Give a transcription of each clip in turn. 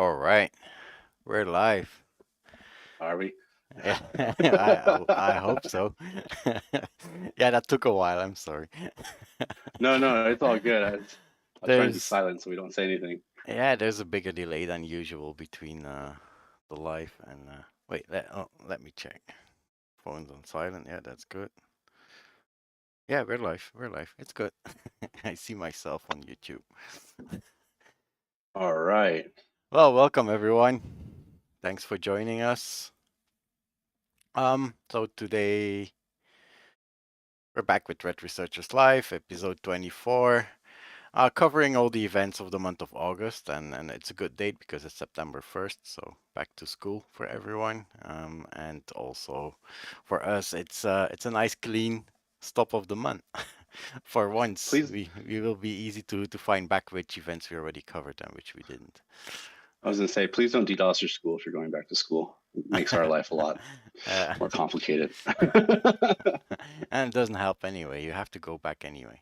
All right, we're live. Are we? Yeah, I hope so. Yeah, that took a while. I'm sorry. No, it's all good. I'll try and be There's silent so we don't say anything. there's a bigger delay than usual between the live and wait. Let me check. Phone's on silent. Yeah, that's good. Yeah, we're live. We're live. It's good. I see myself on YouTube. All right. Well, welcome everyone. Thanks for joining us. So today we're back with Red Researchers Live, episode 24, covering all the events of the month of August, and it's a good date because it's September 1st, so back to school for everyone, and also for us, it's a nice clean stop of the month. For once, Please, we will be easy to find back which events we already covered and which we didn't. I was gonna say, please don't DDoS your school if you're going back to school. It makes our life a lot Uh, more complicated. and it doesn't help anyway. You have to go back anyway.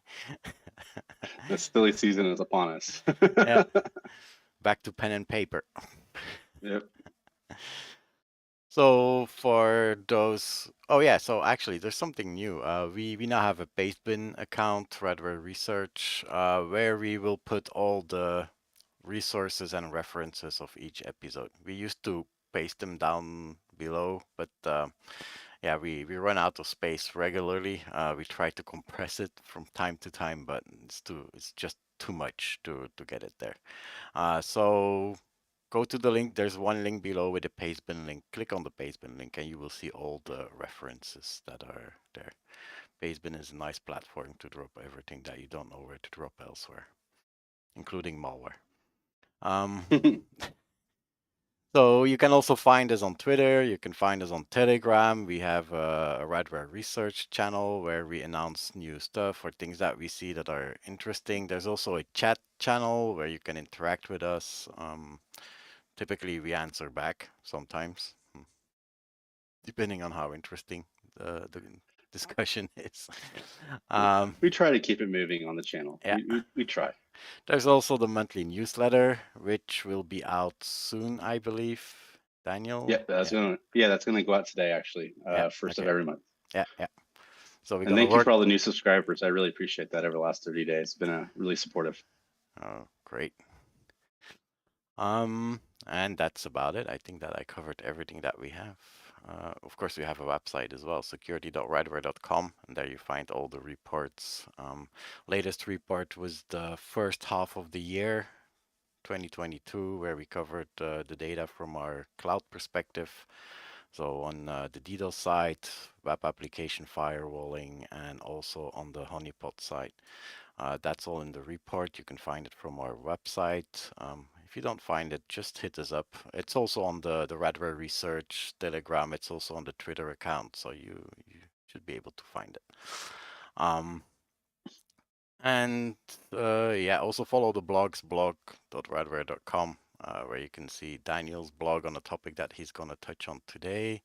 The silly season is upon us. Yeah, back to pen and paper. Yep. So for those, oh yeah, so actually there's something new. We now have a Pastebin account, Redware Research, where we will put all the resources and references of each episode. We used to paste them down below, but yeah, we run out of space regularly. We try to compress it from time to time, but it's just too much to get it there. So go to the link. There's one link below with the Pastebin link. Click on the Pastebin link and you will see all the references that are there. Pastebin is a nice platform to drop everything that you don't know where to drop elsewhere, including malware. So you can also find us on Twitter. You can find us on Telegram. We have a Radware research channel where we announce new stuff or things that we see that are interesting. There's also a chat channel where you can interact with us. Typically, we answer back sometimes, depending on how interesting the discussion is. We try to keep it moving on the channel. Yeah. We try. There's also the monthly newsletter, which will be out soon, I believe. Daniel? Yeah, that's gonna go out today actually. First of Okay. every month. Yeah. So we're And gonna thank you work. for all the new subscribers. I really appreciate that over the last 30 days. It's been really supportive. Oh, great. And that's about it. I think that I covered everything that we have. Of course, we have a website as well, security.radware.com, and there you find all the reports. Latest report was the first half of the year, 2022, where we covered the data from our cloud perspective. So on the DDoS side, web application firewalling, and also on the honeypot side. That's all in the report. You can find it from our website. If you don't find it, just hit us up. It's also on the Radware Research Telegram. It's also on the Twitter account, so you should be able to find it. And yeah, also follow the blogs, blog.radware.com, where you can see Daniel's blog on a topic that he's going to touch on today,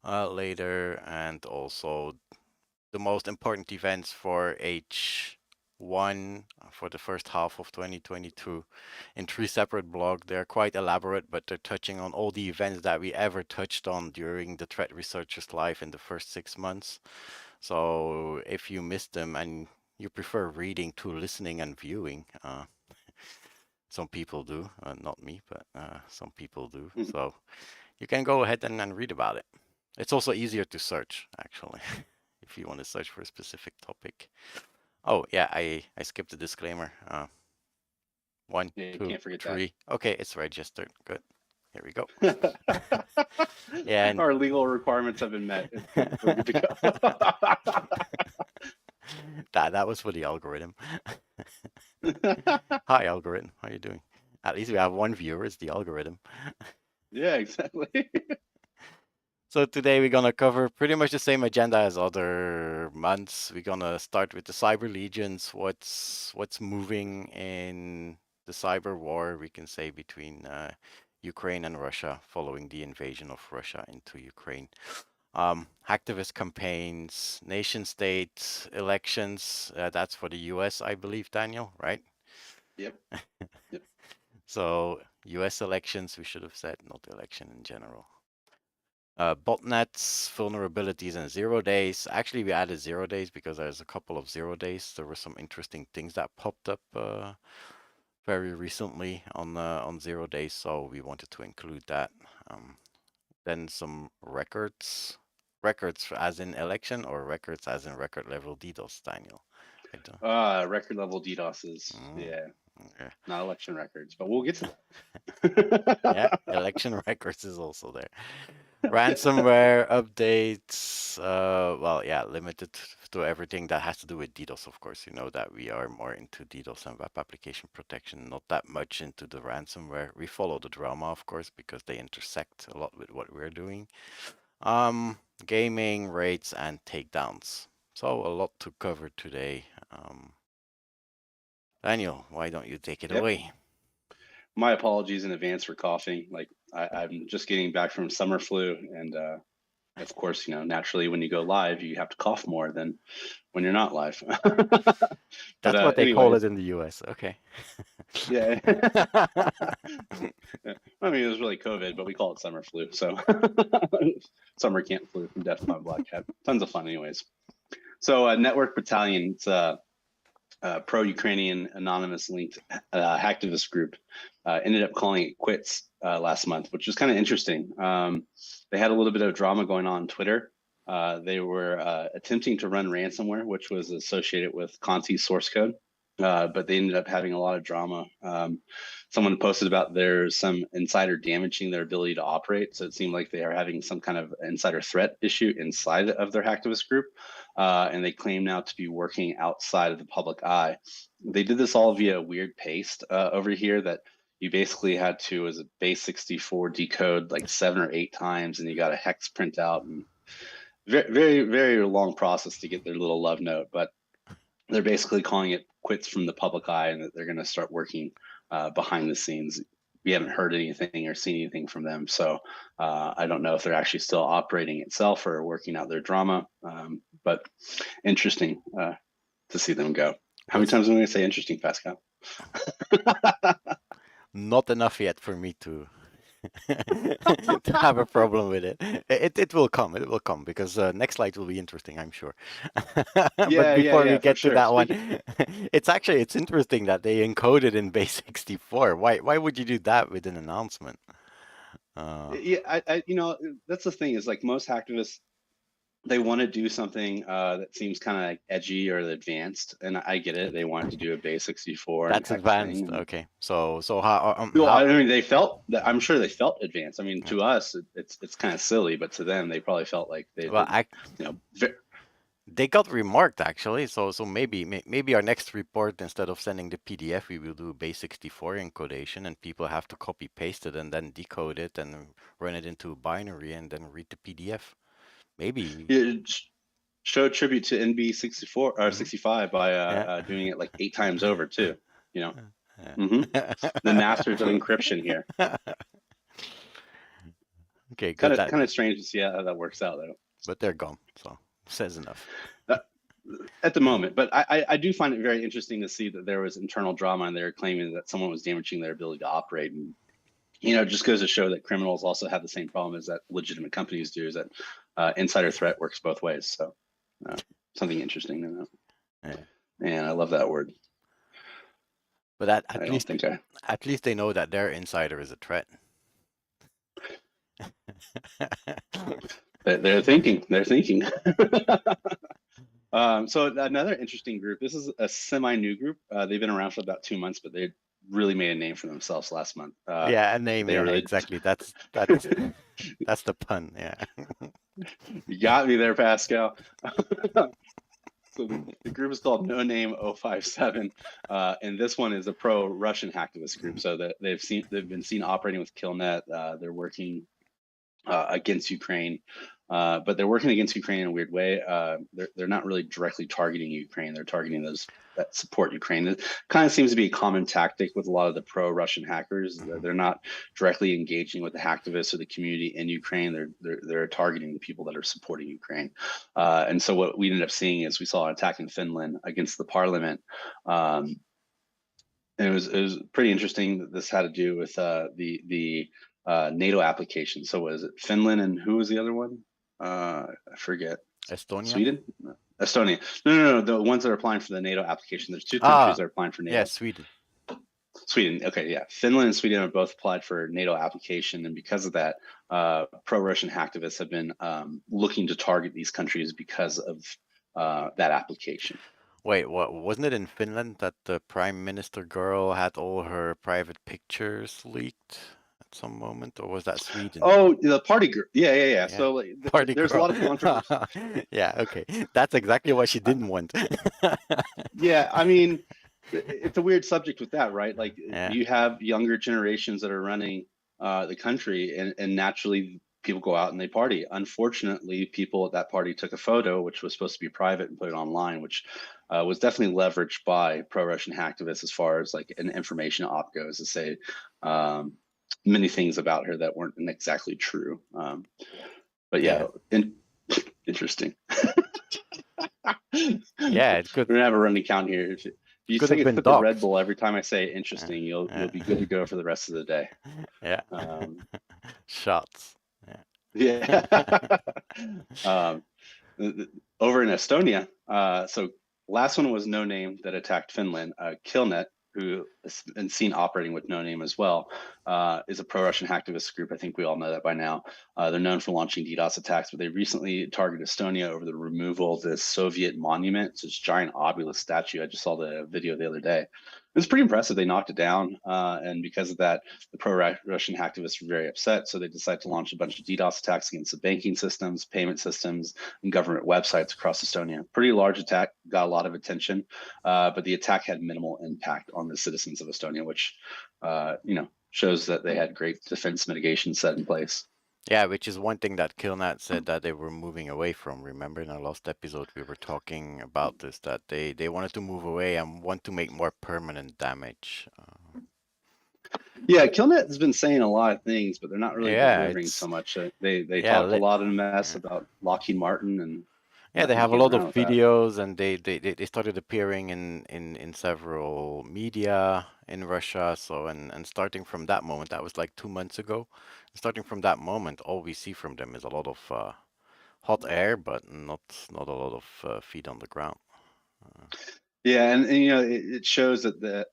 later, and also the most important events for H1 for the first half of 2022 in 3 separate blogs. They're quite elaborate, but they're touching on all the events that we ever touched on during the Threat Researchers Live in the first 6 months. So if you missed them and you prefer reading to listening and viewing, some people do, not me, but some people do. So you can go ahead and read about it. It's also easier to search, actually, if you want to search for a specific topic. Oh, yeah, I skipped the disclaimer. 1, Yeah, 2, can't forget 3. Okay, it's registered. Good. Here we go. Yeah, and our legal requirements have been met. We're good to go. That was for the algorithm. Hi, algorithm. How are you doing? At least we have one viewer. It's the algorithm. Yeah, exactly. So today we're gonna cover pretty much the same agenda as other months. We're gonna start with the cyber legions. What's moving in the cyber war, we can say, between Ukraine and Russia following the invasion of Russia into Ukraine. Hacktivist campaigns, nation state elections. That's for the US, I believe, Daniel, right? Yep. So US elections, we should have said, not election in general. Botnets, vulnerabilities, and 0 days. Actually, we added 0 days because there's a couple of 0 days. There were some interesting things that popped up very recently on 0 days, so we wanted to include that. Then some records as in election, or records as in record level DDoS, Daniel? Record level DDoS is, yeah, okay. Not election records, but we'll get to that. Yeah, election records is also there. Ransomware updates, well, yeah, limited to everything that has to do with DDoS, of course. You know that we are more into DDoS and web application protection, not that much into the ransomware. We follow the drama, of course, because they intersect a lot with what we're doing. Gaming, raids, and takedowns. So a lot to cover today. Daniel, why don't you take it away? My apologies in advance for coughing. Like I'm just getting back from summer flu, and of course, naturally when you go live, you have to cough more than when you're not live. That's what they call it in the US. Okay. Yeah. I mean, it was really COVID, but we call it summer flu. So summer camp flu from Death by BlackHat. Tons of fun, anyways. So Network Battalion, it's a pro-Ukrainian anonymous linked hacktivist group, ended up calling it quits last month, which was kind of interesting. They had a little bit of drama going on Twitter. They were attempting to run ransomware, which was associated with Conti's source code, but they ended up having a lot of drama. Someone posted about there's some insider damaging their ability to operate. So it seemed like they are having some kind of insider threat issue inside of their hacktivist group. And they claim now to be working outside of the public eye. They did this all via a weird paste over here that you basically had to, as a base64, decode like 7 or 8 times, and you got a hex printout, and very, very, very long process to get their little love note. But they're basically calling it quits from the public eye, and that they're going to start working behind the scenes. We haven't heard anything or seen anything from them, so I don't know if they're actually still operating itself or working out their drama. But interesting to see them go. How many times am I going to say interesting, Pascal? Not enough yet for me to to have a problem with it. It will come. It will come because next slide will be interesting, I'm sure. But before we get to that one, it's interesting that they encoded in base64. Why would you do that with an announcement? Yeah, that's the thing is, like, most hacktivists, they want to do something that seems kind of like edgy or advanced, and I get it. They wanted to do a base64. That's advanced. Okay, so how? Well, I mean, they felt that. I'm sure they felt advanced. I mean, to us, it's kind of silly, but to them, they probably felt like they. Well, they got remarked actually. So maybe our next report, instead of sending the PDF, we will do base64 encodation, and people have to copy paste it and then decode it and run it into a binary and then read the PDF. Maybe. Yeah, show tribute to NB64 or 65 by doing it like 8 times over too. The masters of encryption here. Okay, good. Kind of strange to see how that works out, though. But they're gone, so says enough. At the moment, but I do find it very interesting to see that there was internal drama and they were claiming that someone was damaging their ability to operate. And it just goes to show that criminals also have the same problem as that legitimate companies do, is that insider threat works both ways. So something interesting to know. And I love that word. But at least they know that their insider is a threat. They're thinking. So another interesting group. This is a semi-new group. They've been around for about 2 months, but they really made a name for themselves last month. Yeah, a name. Yeah, really... exactly. That's the pun. Yeah. You got me there, Pascal. So the group is called No Name 057, and this one is a pro-Russian hacktivist group. So that they've been seen operating with Killnet. They're working against Ukraine, but they're working against Ukraine in a weird way. They're not really directly targeting Ukraine. They're targeting those that support Ukraine. It kind of seems to be a common tactic with a lot of the pro-Russian hackers. They're not directly engaging with the hacktivists or the community in Ukraine. They're targeting the people that are supporting Ukraine. And so what we ended up seeing is we saw an attack in Finland against the parliament. And it was pretty interesting that this had to do with the NATO application. So was it Finland and who was the other one? I forget. Estonia? Sweden? No. Estonia. No. The ones that are applying for the NATO application. There's two countries Ah, that are applying for NATO. yeah, Sweden. Sweden. Okay, yeah. Finland and Sweden have both applied for NATO application, and because of that, pro-Russian hacktivists have been looking to target these countries because of that application. Wait, what wasn't it in Finland that the prime minister girl had all her private pictures leaked at some moment, or was that Sweden? Oh, the party girl. Yeah. Yeah, So like, party there's a girl. lot of controversy. Yeah, okay. That's exactly what she didn't want. Yeah, I mean, it's a weird subject with that, right? Like Yeah. you have younger generations that are running the country, and naturally people go out and they party. Unfortunately, people at that party took a photo, which was supposed to be private, and put it online, which was definitely leveraged by pro-Russian hacktivists as far as like an information op goes to say many things about her that weren't exactly true. But yeah, interesting. Yeah, it could We're gonna have a running count here. If you could have take a been sip of Red doxed. Bull every time I say interesting, you'll be good to go for the rest of the day. Yeah. Shots. Yeah. um, over in Estonia, so last one was No Name that attacked Finland. Killnet, who has been seen operating with No Name as well, is a pro-Russian hacktivist group. I think we all know that by now. They're known for launching DDoS attacks, but they recently targeted Estonia over the removal of this Soviet monument. It's this giant obelisk statue. I just saw the video the other day. It was pretty impressive. They knocked it down, and because of that, the pro-Russian hacktivists were very upset. So they decided to launch a bunch of DDoS attacks against the banking systems, payment systems, and government websites across Estonia. Pretty large attack, got a lot of attention, but the attack had minimal impact on the citizens of Estonia, which shows that they had great defense mitigation set in place. Yeah, which is one thing that Killnet said that they were moving away from. Remember in our last episode we were talking about this, that they wanted to move away and want to make more permanent damage. Yeah, Killnet has been saying a lot of things, but they're not really delivering it's so much. They talked a lot of mess about Lockheed Martin and yeah, they and have a getting lot of around with that. videos, and they started appearing in several media in Russia. So and starting from that moment, that was like 2 months ago. Starting from that moment, all we see from them is a lot of hot air, but not a lot of feet on the ground. Yeah, and it shows that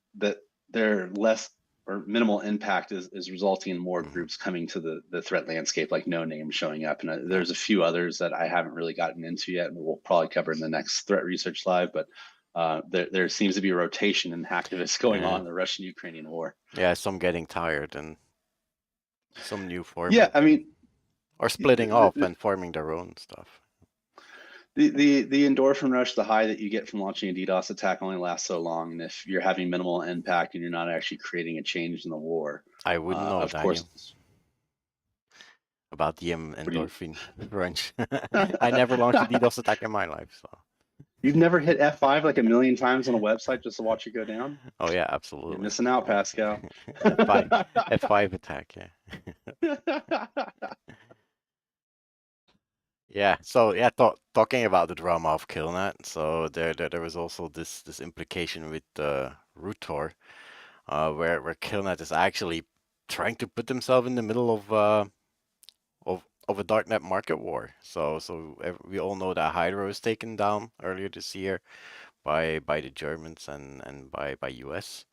they're less or minimal impact is resulting in more groups coming to the threat landscape, like No Name showing up. And there's a few others that I haven't really gotten into yet, and we'll probably cover in the next Threat Research Live. But there seems to be a rotation in hacktivists going on in the Russian-Ukrainian war. Yeah, some getting tired and some new forming. Yeah, I mean, or splitting off and forming their own stuff. The endorphin rush, the high that you get from launching a DDoS attack only lasts so long, and if you're having minimal impact and you're not actually creating a change in the war, I wouldn't know, of Daniel, course, about the endorphin crunch. I never launched a DDoS attack in my life, so. You've never hit F5 like a million times on a website just to watch it go down? Oh yeah, absolutely. You're missing out, Pascal. F5 attack, yeah. Yeah, so yeah, talking about the drama of Killnet, so there was also this implication with RuTor, where Killnet is actually trying to put themselves in the middle of a darknet market war. So we all know that Hydro was taken down earlier this year by the Germans and by US.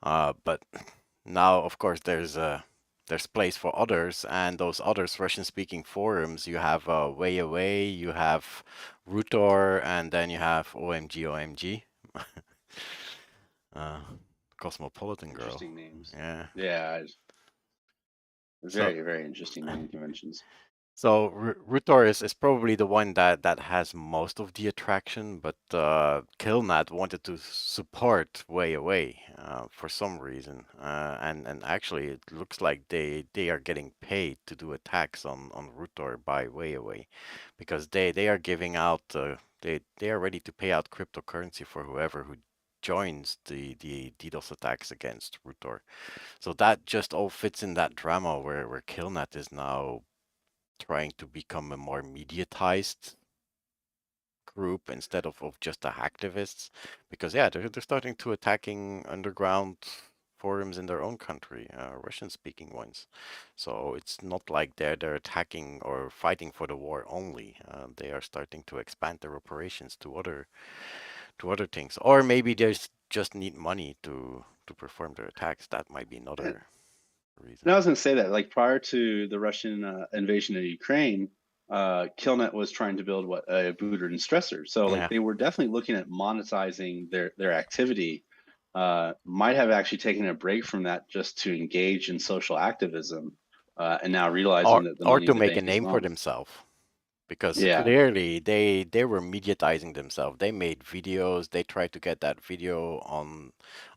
But now, of course, there's place for others, and those others, Russian-speaking forums, you have Way Away, you have RuTor, and then you have OMG. Cosmopolitan Girl. Interesting names. Yeah. Yeah. Very interesting naming conventions. So RuTor is probably the one that has most of the attraction, but Killnet wanted to support Way Away for some reason, and actually it looks like they are getting paid to do attacks on RuTor by Way Away, because they are giving out they are ready to pay out cryptocurrency for whoever who joins the DDoS attacks against RuTor. So that just all fits in that drama where Killnet is now trying to become a more mediatized group instead of just the hacktivists, because yeah, they're starting to attacking underground forums in their own country, Russian-speaking ones. So it's not like they're attacking or fighting for the war only. They are starting to expand their operations to other things, or maybe they just need money to perform their attacks. That might be And another reason. I was going to say that, like, prior to the Russian invasion of Ukraine, Killnet was trying to build what a booter and stressor. So like Yeah. they were definitely looking at monetizing their activity. Might have actually taken a break from that just to engage in social activism, and now realizing that the Or money to in the make a bank is name for gone. themselves. Because Yeah, clearly they were mediatizing themselves. They made videos. They tried to get that video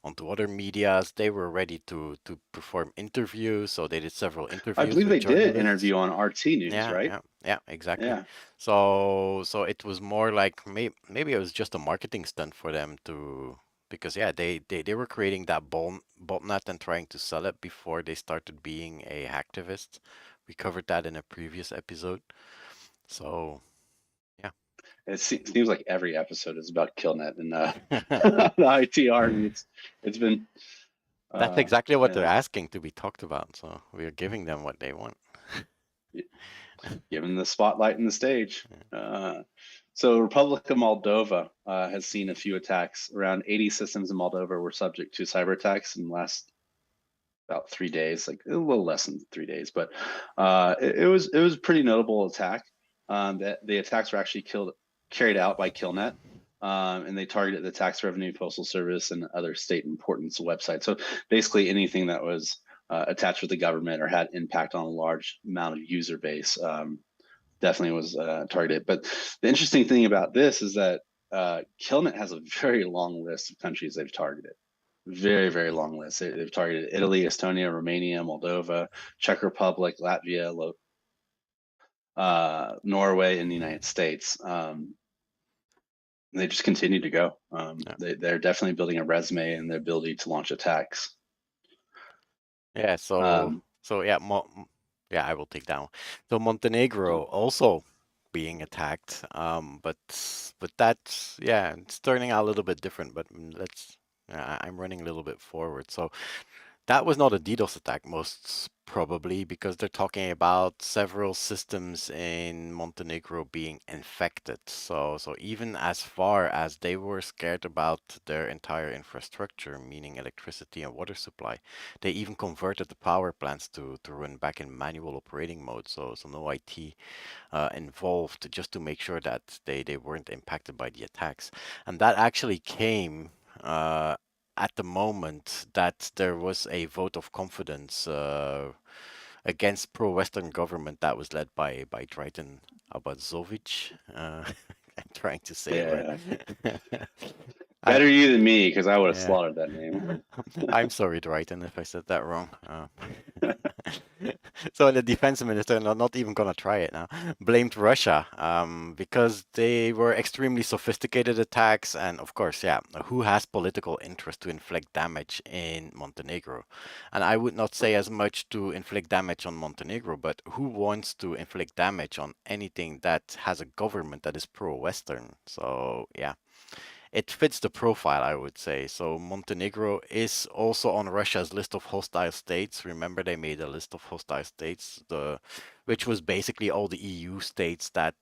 onto other medias. They were ready to perform interviews. So they did several I interviews believe with they did an journalists. interview on RT News, Yeah, right? yeah, exactly. Yeah, So it was more like maybe it was just a marketing stunt for them to, because yeah, they were creating that botnet and trying to sell it before they started being a hacktivist. We covered that in a previous episode. So yeah. it seems like every episode is about Killnet and the IT army. It's been That's exactly what they're yeah. asking to be talked about. So we are giving them what they want. Given the spotlight and the stage. So Republic of Moldova has seen a few attacks. Around 80 systems in Moldova were subject to cyber attacks in the last about 3 days, like a little less than 3 days, but it was a pretty notable attack. That the attacks were actually carried out by Killnet, and they targeted the tax revenue, postal service, and other state importance websites. So basically anything that was attached with the government or had impact on a large amount of user base definitely was targeted. But the interesting thing about this is that Killnet has a very long list of countries they've targeted. Very, very long list. They've targeted Italy, Estonia, Romania, Moldova, Czech Republic, Latvia, Norway, and the United States. They just continue to go. Yeah. They're definitely building a resume and their ability to launch attacks. Yeah. So yeah, yeah, I will take that one. So Montenegro also being attacked. But that's, yeah, it's turning out a little bit different. But I'm running a little bit forward. So that was not a DDoS attack, most probably, because they're talking about several systems in Montenegro being infected. So even as far as they were scared about their entire infrastructure, meaning electricity and water supply, they even converted the power plants to run back in manual operating mode. So no IT involved, just to make sure that they weren't impacted by the attacks. And that actually came at the moment that there was a vote of confidence against pro-Western government that was led by Drayton Abazovic. I'm trying to say it Yeah, right. better you than me, because I would have Yeah. slaughtered that name. I'm sorry, Drayton, if I said that wrong. So the defense minister, not even gonna try it now, blamed Russia because they were extremely sophisticated attacks, and of course, yeah, who has political interest to inflict damage in Montenegro? And I would not say as much to inflict damage on Montenegro, but who wants to inflict damage on anything that has a government that is pro-Western? So yeah, it fits the profile, I would say. So Montenegro is also on Russia's list of hostile states. Remember, they made a list of hostile states, which was basically all the EU states that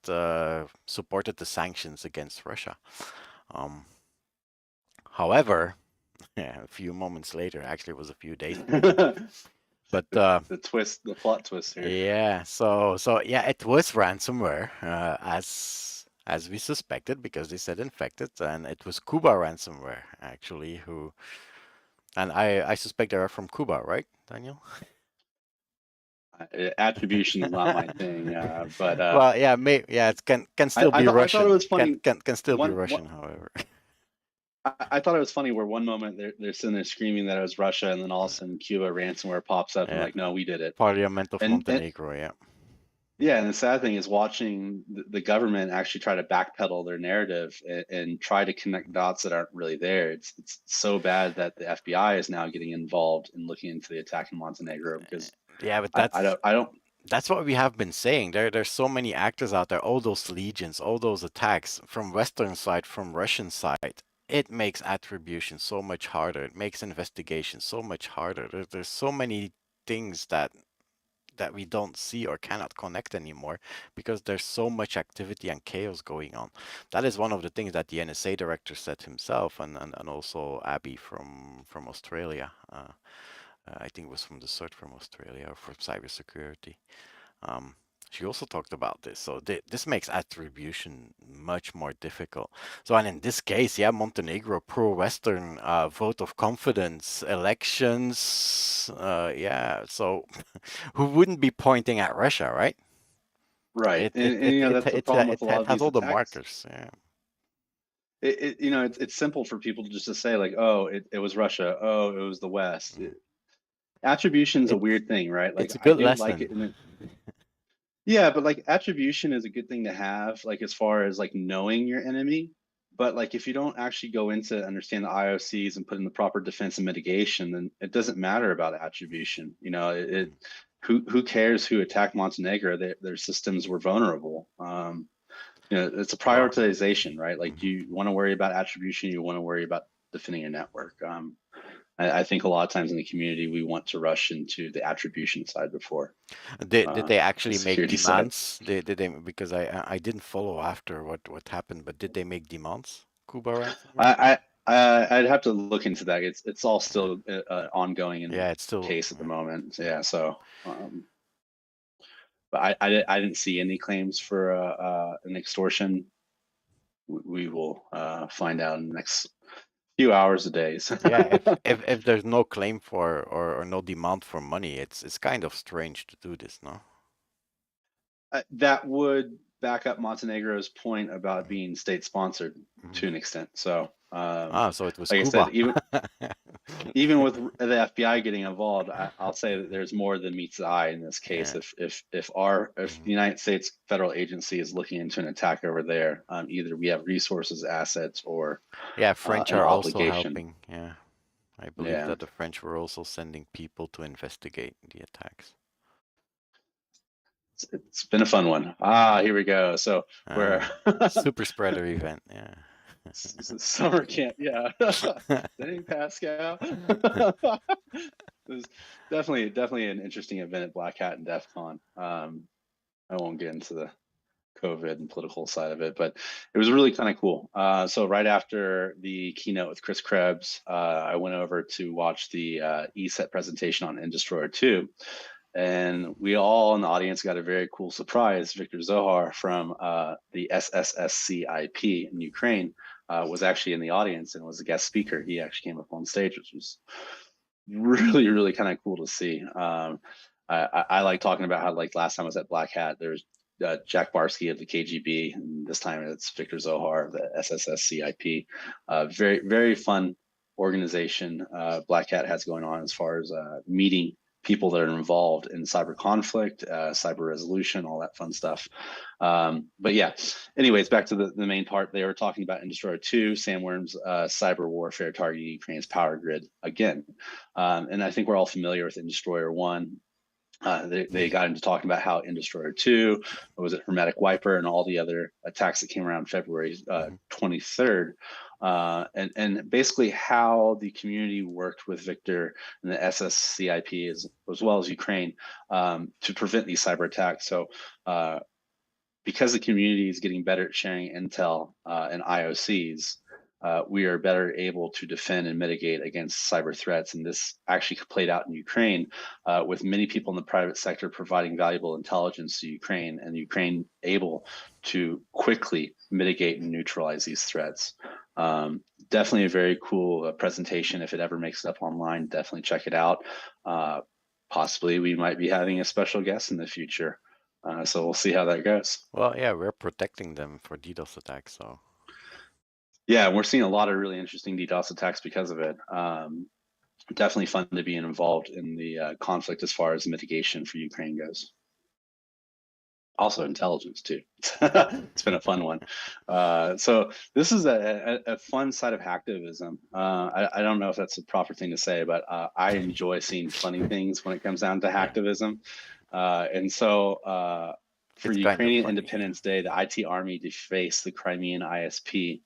supported the sanctions against Russia. However, yeah, a few moments later, actually it was a few days later, but The plot twist here. yeah, so yeah, it was ransomware, as we suspected, because they said infected, and it was Cuba ransomware actually and I suspect they are from Cuba, right, Daniel? Attribution is not my thing, but Well, yeah, yeah, it can still be I thought it Russian. was funny. Can still be One Russian, however. I thought it was funny where one moment they're sitting there screaming that it was Russia, and then all of a sudden Cuba ransomware pops up and Yeah, like, no, we did it. Parliament of And Montenegro, yeah. yeah, and the sad thing is watching the government actually try to backpedal their narrative and try to connect dots that aren't really there. It's so bad that the FBI is now getting involved in looking into the attack in Montenegro, because Yeah, but I don't. That's what we have been saying. There's so many actors out there, all those legions, all those attacks from Western side, from Russian side. It makes attribution so much harder. It makes investigation so much harder. There's so many things that we don't see or cannot connect anymore because there's so much activity and chaos going on. That is one of the things that the NSA director said himself, and also Abby from Australia. I think it was from the CERT from Australia or from cybersecurity. Um, she also talked about this. So this makes attribution much more difficult. So, and in this case, yeah, Montenegro, pro-Western vote of confidence, elections, yeah. So who wouldn't be pointing at Russia, right? Right, It it and it you know it that's the problem with it a lot of has these all the attacks. markers. Yeah. You know, it's simple for people just to say like, oh, it was Russia, oh, it was the West. Mhm. Attribution's a It's weird thing, right? Like it's a I good do like lesson. it, and yeah, but like attribution is a good thing to have, like as far as like knowing your enemy. But like if you don't actually go into understand the IOCs and put in the proper defense and mitigation, then it doesn't matter about attribution. You know, who cares who attacked Montenegro? Their systems were vulnerable. You know, it's a Well, prioritization, right? Like mhm. you want to worry about attribution, you want to worry about defending your network. I think a lot of times in the community we want to rush into the attribution side before Did they the actually make security side. demands? Did they, because I didn't follow after what happened, but did they make demands? Cuba ransomware? I'd have to look into that. It's all Yeah, still ongoing in yeah, it's still case at the moment. So, yeah. yeah, so but I didn't see any claims for an extortion. We will find out in the next few hours or days. Yeah, if there's no claim for or no demand for money, it's kind of strange to do this, no? That would back up Montenegro's point about Mhm, being state sponsored mhm. to an extent. So, Ah, so it was like I said, Cuba. even with the FBI getting involved, I'll say that there's more than meets the eye in this case. Yeah. If the Mhm. United States federal agency is looking into an attack over there, either we have resources, assets, or Yeah, French an are also obligation. helping. Yeah, I believe Yeah, that the French were also sending people to investigate the attacks. it's been a fun one. Ah, here we go. So we're Ah, super spreader event. Yeah. summer camp. Yeah, dang Pascal. It was definitely an interesting event at BlackHat and DEF CON. I won't get into the COVID and political side of it, but it was really kind of cool. So right after the keynote with Chris Krebs, I went over to watch the ESET presentation on Indestroyer 2. And we all in the audience got a very cool surprise. Victor Zohar from the SSSCIP in Ukraine was actually in the audience and was a guest speaker. He actually came up on stage, which was really kind of cool to see. I like talking about how like last time I was at BlackHat, there's Jack Barsky of the KGB, and this time it's Victor Zohar of the SSSCIP. Very fun organization BlackHat has going on as far as meeting people that are involved in cyber conflict, cyber resolution, all that fun stuff. But yeah, anyways, back to the main part. They were talking about Indestroyer 2, Sam Worm's cyber warfare targeting Ukraine's power grid again. And I think we're all familiar with Indestroyer 1. They got into talking about how Indestroyer 2, was it Hermetic Wiper, and all the other attacks that came around February Mhm. 23rd. And basically how the community worked with Victor and the SSCIP as well as Ukraine to prevent these cyber attacks. So because the community is getting better at sharing intel and IOCs, we are better able to defend and mitigate against cyber threats. And this actually played out in Ukraine with many people in the private sector providing valuable intelligence to Ukraine, and Ukraine able to quickly mitigate and neutralize these threats. Definitely a very cool presentation. If it ever makes it up online, definitely check it out. Possibly we might be having a special guest in the future. So we'll see how that goes. Well, yeah, we're protecting them for DDoS attacks, so Yeah, we're seeing a lot of really interesting DDoS attacks because of it. Definitely fun to be involved in the conflict as far as mitigation for Ukraine goes. Also intelligence too. It's been a fun one. So this is a fun side of hacktivism. I don't know if that's the proper thing to say, but I enjoy seeing funny things when it comes down to yeah. hacktivism. And so for It's kind of Ukrainian funny. Independence Day, the IT Army defaced the Crimean ISP.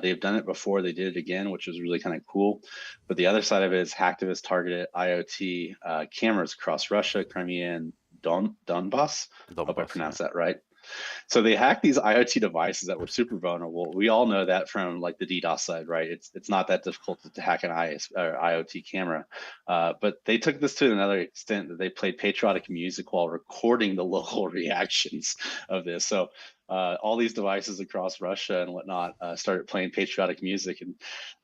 They've done it before. They did it again, which was really kind of cool. But the other side of it is hacktivists targeted IoT cameras across Russia, Crimea, and Donbass. Hope I Donbass, yeah. pronounced that right. So they hacked these IoT devices that were super vulnerable. We all know that from like the DDoS side, right? It's not that difficult to hack an IoT camera, but they took this to another extent that they played patriotic music while recording the local reactions of this. So all these devices across Russia and whatnot started playing patriotic music, and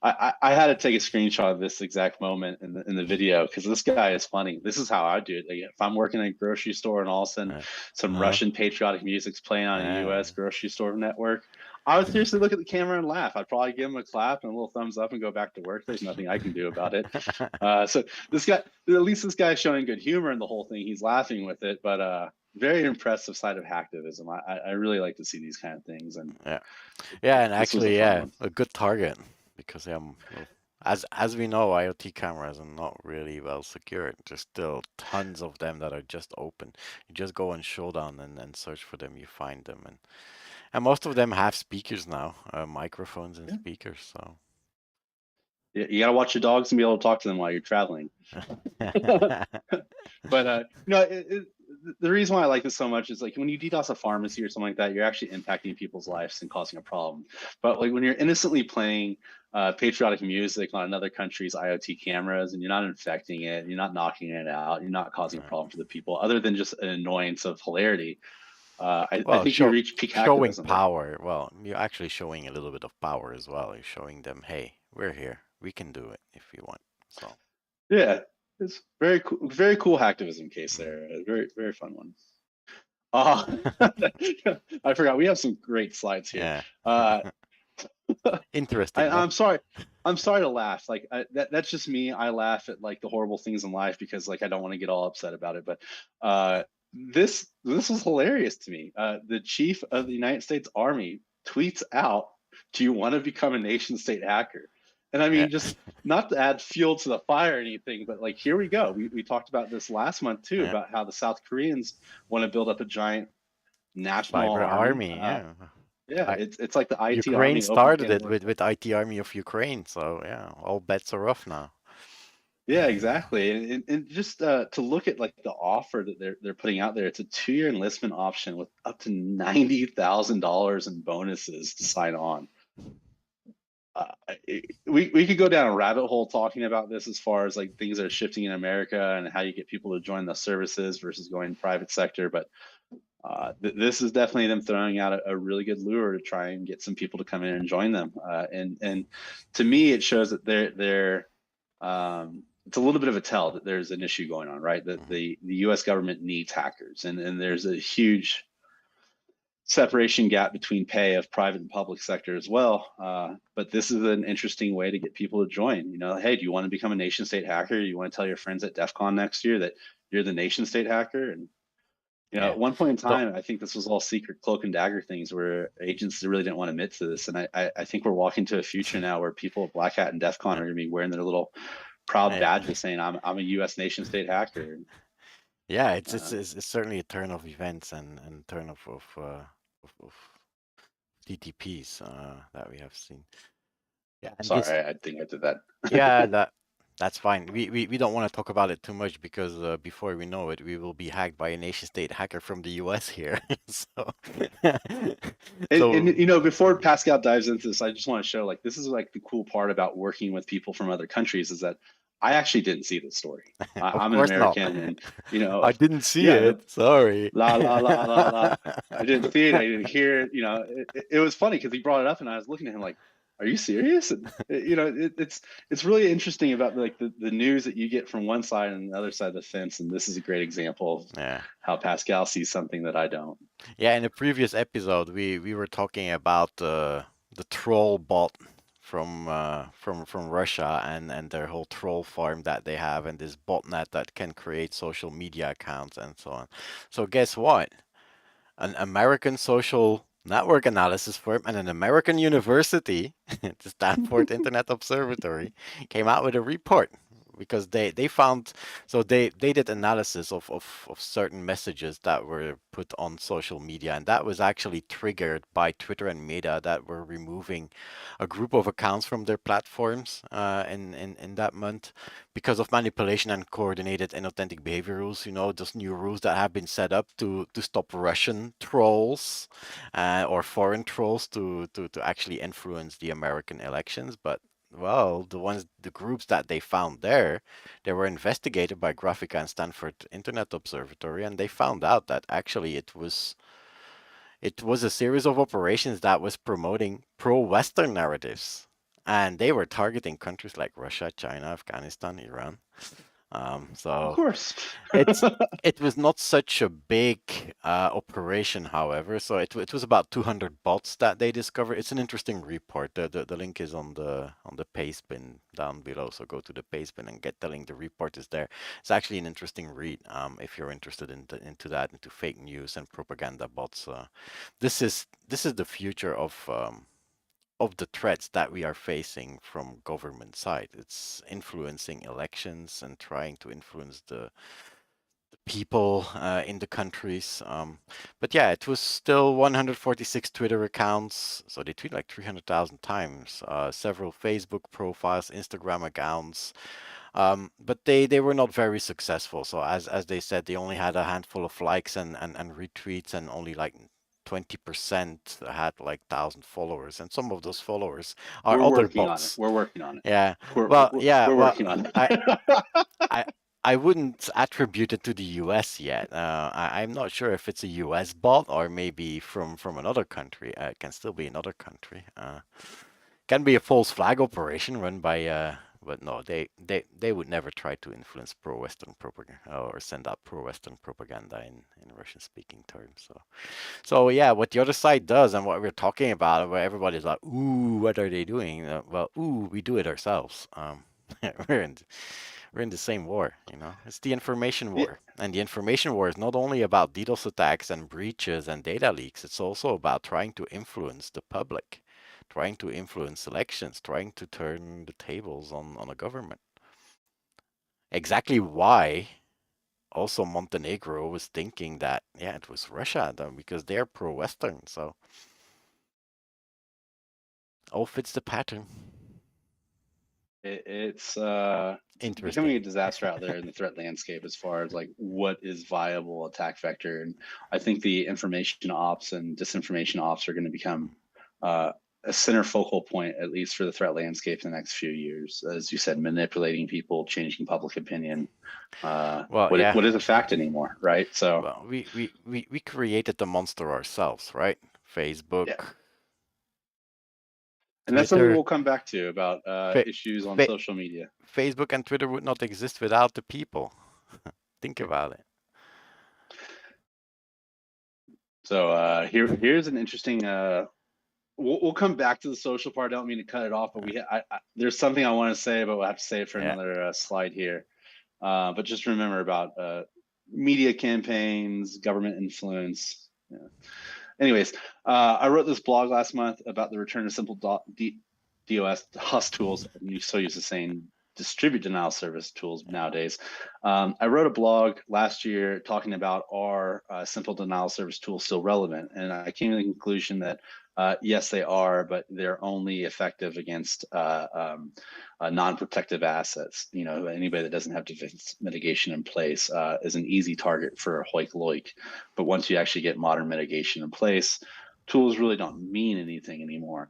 I had to take a screenshot of this exact moment in the video because this guy is funny. This is how I do it. Like, if I'm working in a grocery store and all of a sudden some Russian patriotic music's playing on a U.S. grocery store network, I would seriously look at the camera and laugh. I'd probably give him a clap and a little thumbs up and go back to work. There's nothing I can do about it. So this guy, at least this guy's showing good humor in the whole thing. He's laughing with it, but very impressive side of hacktivism. I really like to see these kind of things. And and actually, a good target because as we know, IoT cameras are not really well secured. There's still tons of them that are just open. You just go on Showdown and search for them, you find them, and most of them have speakers now, microphones and speakers. So you gotta watch your dogs and be able to talk to them while you're traveling. But the reason why I like this so much is like when you DDoS a pharmacy or something like that, you're actually impacting people's lives and causing a problem. But like when you're innocently playing patriotic music on another country's IoT cameras and you're not infecting it, you're not knocking it out, you're not causing a problem for the people, other than just an annoyance of hilarity. I think you reach peak showing hacktivism. Power. Well, you're actually showing a little bit of power as well. You're showing them, hey, we're here. We can do it if you want. So yeah, it's very cool hacktivism case there. A very fun one. I forgot. We have some great slides here. Interesting. I'm sorry to laugh. Like that's just me. I laugh at like the horrible things in life because like I don't want to get all upset about it. But this was hilarious to me. The chief of the United States Army tweets out, "Do you want to become a nation state hacker?" And I mean, just not to add fuel to the fire or anything, but like here we go. We talked about this last month too, about how the South Koreans want to build up a giant national army. Yeah, it's like the IT Ukraine Army. started it with IT Army of Ukraine, so yeah, all bets are off now. Yeah, exactly. And just to look at like the offer that they're putting out there, it's a 2-year enlistment option with up to $90,000 in bonuses to sign on. We could go down a rabbit hole talking about this as far as like things that are shifting in America and how you get people to join the services versus going private sector, but this is definitely them throwing out a really good lure to try and get some people to come in and join them. And to me, it shows that they're it's a little bit of a tell that there's an issue going on, right? That the U.S. government needs hackers, and there's a huge separation gap between pay of private and public sector as well. But this is an interesting way to get people to join. You know, hey, do you want to become a nation state hacker? You want to tell your friends at DEF CON next year that you're the nation state hacker? And you know, at one point in time, I think this was all secret cloak and dagger things where agents really didn't want to admit to this. And I think we're walking to a future now where people at BlackHat and DEF CON are going to be wearing their little proud badges saying, I'm a U.S. nation state hacker. Yeah, it's certainly a turn of events and turn of DTPs that we have seen. Yeah, sorry, I think I did that. Yeah, that's fine. We don't want to talk about it too much because before we know it, we will be hacked by a nation state hacker from the US here. So, and you know, before Pascal dives into this, I just want to show like this is like the cool part about working with people from other countries is that I actually didn't see the story. I'm an American, and you know, I didn't see it. Sorry. La la la la la. I didn't see it. I didn't hear it. You know, it was funny because he brought it up, and I was looking at him like, "Are you serious?" And, you know, it's really interesting about like the news that you get from one side and the other side of the fence, and this is a great example of how Pascal sees something that I don't. Yeah, in the previous episode, we were talking about the troll bot from Russia and their whole troll farm that they have and this botnet that can create social media accounts and so on. So guess what? An American social network analysis firm and an American university, the Stanford Internet Observatory, came out with a report because they found, so they did analysis of certain messages that were put on social media, and that was actually triggered by Twitter and Meta that were removing a group of accounts from their platforms in that month because of manipulation and coordinated inauthentic behavior rules. You know, those new rules that have been set up to stop Russian trolls or foreign trolls to actually influence the American elections. But well, the groups that they found there, they were investigated by Graphika and Stanford Internet Observatory, and they found out that actually it was a series of operations that was promoting pro-Western narratives, and they were targeting countries like Russia, China, Afghanistan, Iran. Of So course. it was not such a big operation, however. So it was about 200 bots that they discovered. It's an interesting report. The link is on the paste bin down below. So go to the paste bin and get the link. The report is there. It's actually an interesting read if you're interested into fake news and propaganda bots. This is the future of the threats that we are facing from government side. It's influencing elections and trying to influence the people in the countries. But yeah, it was still 146 Twitter accounts. So they tweet like 300,000 times, several Facebook profiles, Instagram accounts. But they were not very successful. So as they said, they only had a handful of likes and retweets, and only like 20% had like 1,000 followers, and some of those followers are We're other working on it. bots. We're working on it. Yeah. We're Well, working on it. I wouldn't attribute it to the US yet. I'm not sure if it's a US bot or maybe from another country. It can still be another country. Can be a false flag operation run by but no, they would never try to influence pro-Western propaganda or send out pro-Western propaganda in Russian-speaking terms. So yeah, what the other side does and what we're talking about, where everybody's like, ooh, what are they doing? Well, ooh, we do it ourselves. We're in the same war, you know. It's the information Yeah. war, and the information war is not only about DDoS attacks and breaches and data leaks. It's also about trying to influence the public, trying to influence elections, trying to turn the tables on a government. Exactly why also Montenegro was thinking that, yeah, it was Russia, though, because they're pro-Western, so all fits the pattern. It's Interesting. becoming a disaster out there in the threat landscape as far as like what is viable attack vector. And I think the information ops and disinformation ops are going to become a center focal point, at least for the threat landscape in the next few years. As you said, manipulating people, changing public opinion. What is a fact anymore, right? So well, we created the monster ourselves, right? Facebook. Yeah. And that's something we'll come back to about issues on social media. Facebook and Twitter would not exist without the people. Think about it. So here's an interesting. We'll come back to the social part. I don't mean to cut it off, but there's something I want to say, but we'll have to say it for another slide here. But just remember about media campaigns, government influence. Yeah. Anyways, I wrote this blog last month about the return of simple DDoS tools. I'm so used to saying distribute denial service tools nowadays. I wrote a blog last year talking about are simple denial service tools still relevant? And I came to the conclusion that yes, they are, but they're only effective against non-protective assets. You know, anybody that doesn't have defense mitigation in place is an easy target for hoik-loik. But once you actually get modern mitigation in place, tools really don't mean anything anymore.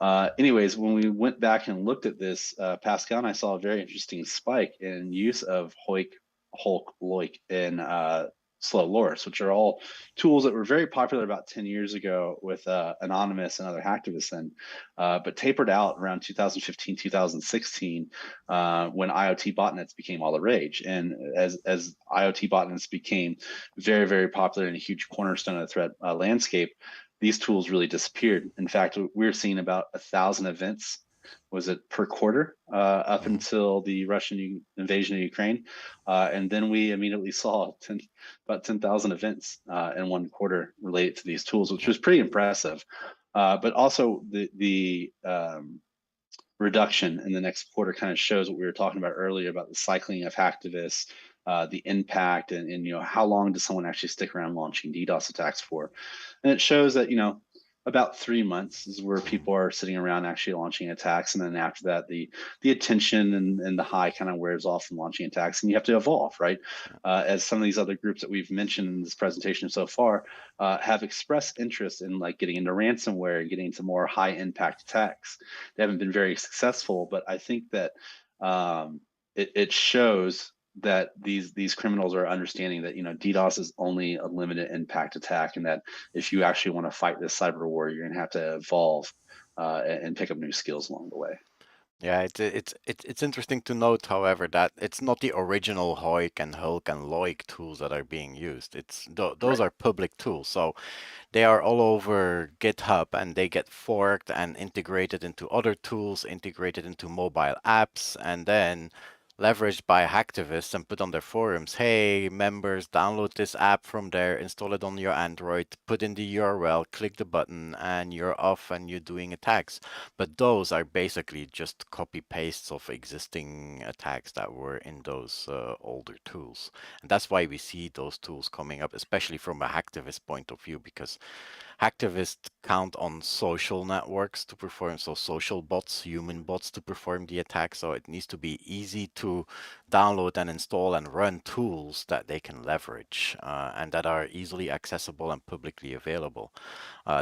Anyways, when we went back and looked at this, Pascal and I saw a very interesting spike in use of hoik, hulk, loik, and slow LoRa's, which are all tools that were very popular about 10 years ago with Anonymous and other hacktivists then, but tapered out around 2015, 2016, when IoT botnets became all the rage. And as IoT botnets became very, very popular and a huge cornerstone of the threat landscape, these tools really disappeared. In fact, we're seeing about 1,000 events, was it per quarter, up until the Russian invasion of Ukraine. And then we immediately saw about 10,000 events in one quarter related to these tools, which was pretty impressive. But also the reduction in the next quarter kind of shows what we were talking about earlier about the cycling of hacktivists, the impact, and how long does someone actually stick around launching DDoS attacks for? And it shows that about 3 months is where people are sitting around actually launching attacks, and then after that the attention and the high kind of wears off from launching attacks, and you have to evolve, right? As some of these other groups that we've mentioned in this presentation so far have expressed interest in like getting into ransomware and getting into more high impact attacks. They haven't been very successful, but I think that it shows that these criminals are understanding that DDoS is only a limited impact attack, and that if you actually want to fight this cyber war, you're going to have to evolve and pick up new skills along the way. Yeah, it's interesting to note, however, that it's not the original Hoik and Hulk and Loik tools that are being used. Those are public tools, so they are all over GitHub, and they get forked and integrated into other tools, integrated into mobile apps, and then leveraged by hacktivists and put on their forums. Hey, members, download this app from there, install it on your Android, put in the URL, click the button, and you're off and you're doing attacks. But those are basically just copy pastes of existing attacks that were in those older tools. And that's why we see those tools coming up, especially from a hacktivist point of view, because hacktivists count on social networks to perform, so social bots, human bots to perform the attack. So it needs to be easy to download and install and run tools that they can leverage and that are easily accessible and publicly available.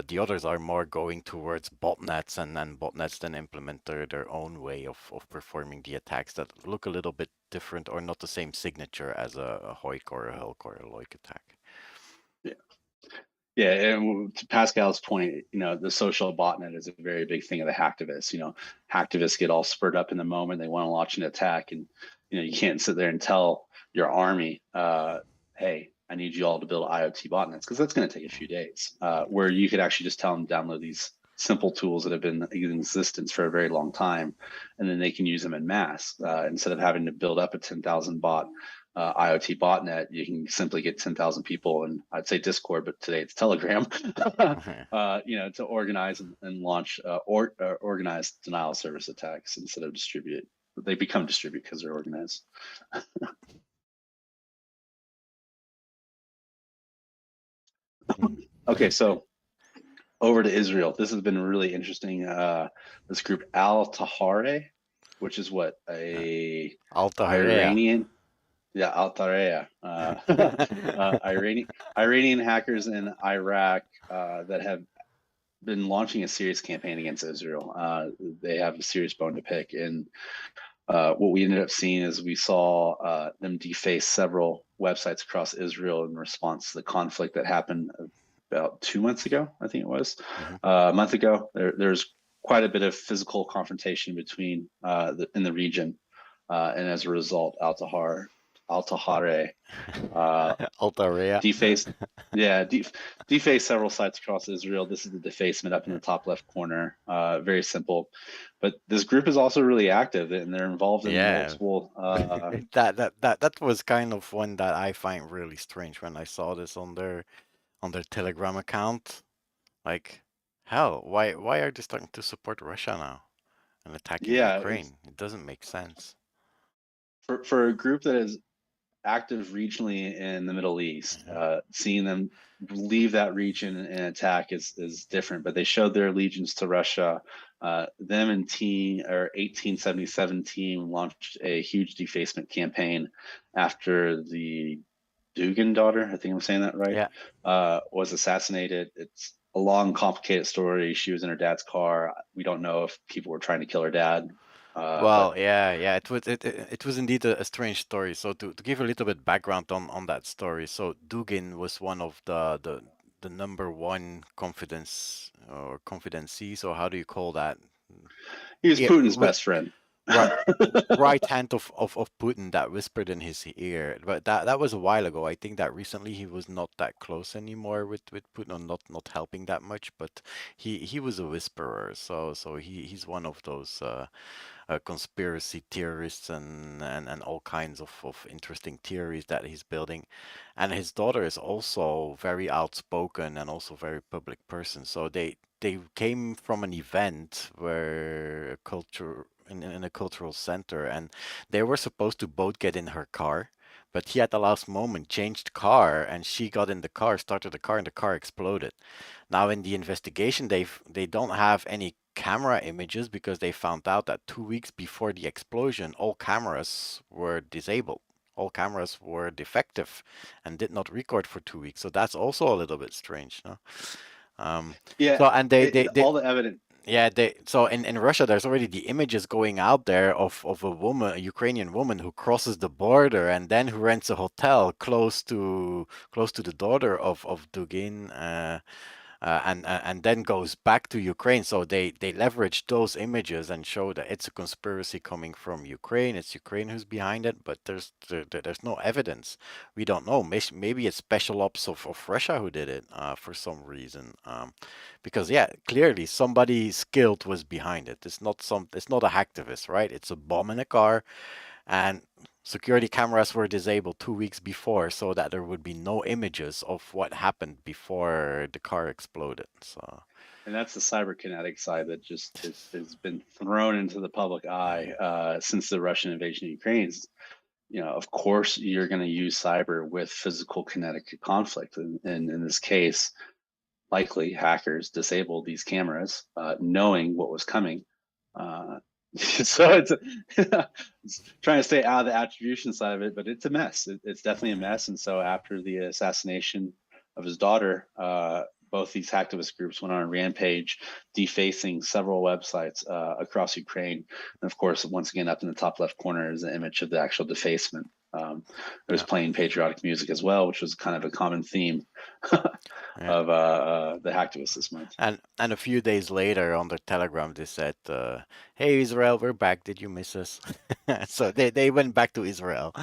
The others are more going towards botnets, and then botnets then implement their own way of performing the attacks that look a little bit different or not the same signature as a Hoik or a Hulk or a Loik attack. Yeah, and to Pascal's point, the social botnet is a very big thing of the hacktivists. Hacktivists get all spurred up in the moment. They want to launch an attack, and you can't sit there and tell your army, hey, I need you all to build IoT botnets, because that's going to take a few days. Where you could actually just tell them to download these simple tools that have been in existence for a very long time, and then they can use them in mass instead of having to build up a 10,000 bot IoT botnet. You can simply get 10,000 people, and I'd say Discord, but today it's Telegram, to organize and launch organized denial of service attacks instead of distributed. They become distributed because they're organized. Okay, so over to Israel. This has been really interesting. This group ALtahrea, which is what ALtahrea. ALtahrea. Iranian hackers in Iraq that have been launching a serious campaign against Israel. They have a serious bone to pick, and what we ended up seeing is we saw them deface several websites across Israel in response to the conflict that happened about 2 months ago, I think it was. A month ago. There's quite a bit of physical confrontation between in the region, and as a result, ALtahrea defaced several sites across Israel. This is the defacement up in the top left corner. Very simple, but this group is also really active, and they're involved in multiple. That was kind of one that I find really strange when I saw this on their Telegram account. Like, hell, why are they starting to support Russia now and attacking Ukraine? It doesn't make sense. For a group that is active regionally in the Middle East, seeing them leave that region and attack is different, but they showed their allegiance to Russia. Them and 1877 team launched a huge defacement campaign after the Dugin daughter, I think I'm saying that right, was assassinated. It's a long, complicated story. She was in her dad's car. We don't know if people were trying to kill her dad. It was indeed a strange story. So to give a little bit background on that story, so Dugin was one of the number one confidential. So how do you call that? He was Putin's best friend. Right hand of Putin that whispered in his ear, but that was a while ago. I think that recently he was not that close anymore with Putin, or not helping that much. But he was a whisperer, so he's one of those conspiracy theorists and all kinds of interesting theories that he's building. And his daughter is also very outspoken and also very public person. So they they came from an event where in a cultural center, and they were supposed to both get in her car, but he at the last moment changed car, and she got in the car, started the car, and the car exploded. Now in the investigation, they don't have any camera images because they found out that 2 weeks before the explosion, all cameras were disabled. All cameras were defective and did not record for 2 weeks. So that's also a little bit strange, no? Yeah, So and they all the evidence. yeah, so in Russia there's already the images going out there of a woman, a Ukrainian woman who crosses the border and then who rents a hotel close to the daughter of Dugin, and then goes back to Ukraine. So they leverage those images and show that it's a conspiracy coming from Ukraine. It's Ukraine who's behind it, but there's no evidence. We don't know. Maybe it's special ops of Russia who did it for some reason. Because yeah, clearly somebody skilled was behind it. It's not a hacktivist, right? It's a bomb in a car, and security cameras were disabled 2 weeks before so that there would be no images of what happened before the car exploded. So, and that's the cyberkinetic side that just has been thrown into the public eye since the Russian invasion of Ukraine. Of course, you're going to use cyber with physical kinetic conflict, and in this case, likely hackers disabled these cameras, knowing what was coming. So it's trying to stay out of the attribution side of it, but it's a mess. It's definitely a mess. And so after the assassination of his daughter, both these hacktivist groups went on a rampage, defacing several websites across Ukraine. And of course, once again, up in the top left corner is an image of the actual defacement. It was playing patriotic music as well, which was kind of a common theme of the hacktivists this month. And a few days later on their Telegram, they said, "Hey Israel, we're back. Did you miss us?" So they went back to Israel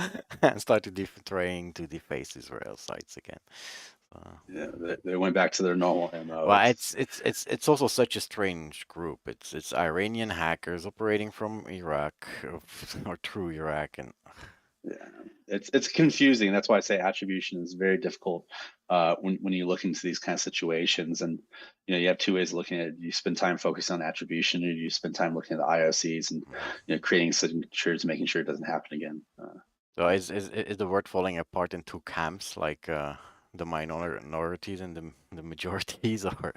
and started trying to deface Israel sites again. Yeah, they went back to their normal MO. Well, it's also such a strange group. It's Iranian hackers operating from Iraq or through Iraq, and yeah, it's confusing. That's why I say attribution is very difficult when you look into these kind of situations. And you have two ways of looking at it. You spend time focusing on attribution, or you spend time looking at the IOCs and creating signatures, making sure it doesn't happen again. So is the world falling apart in two camps, like the minorities and the majorities, or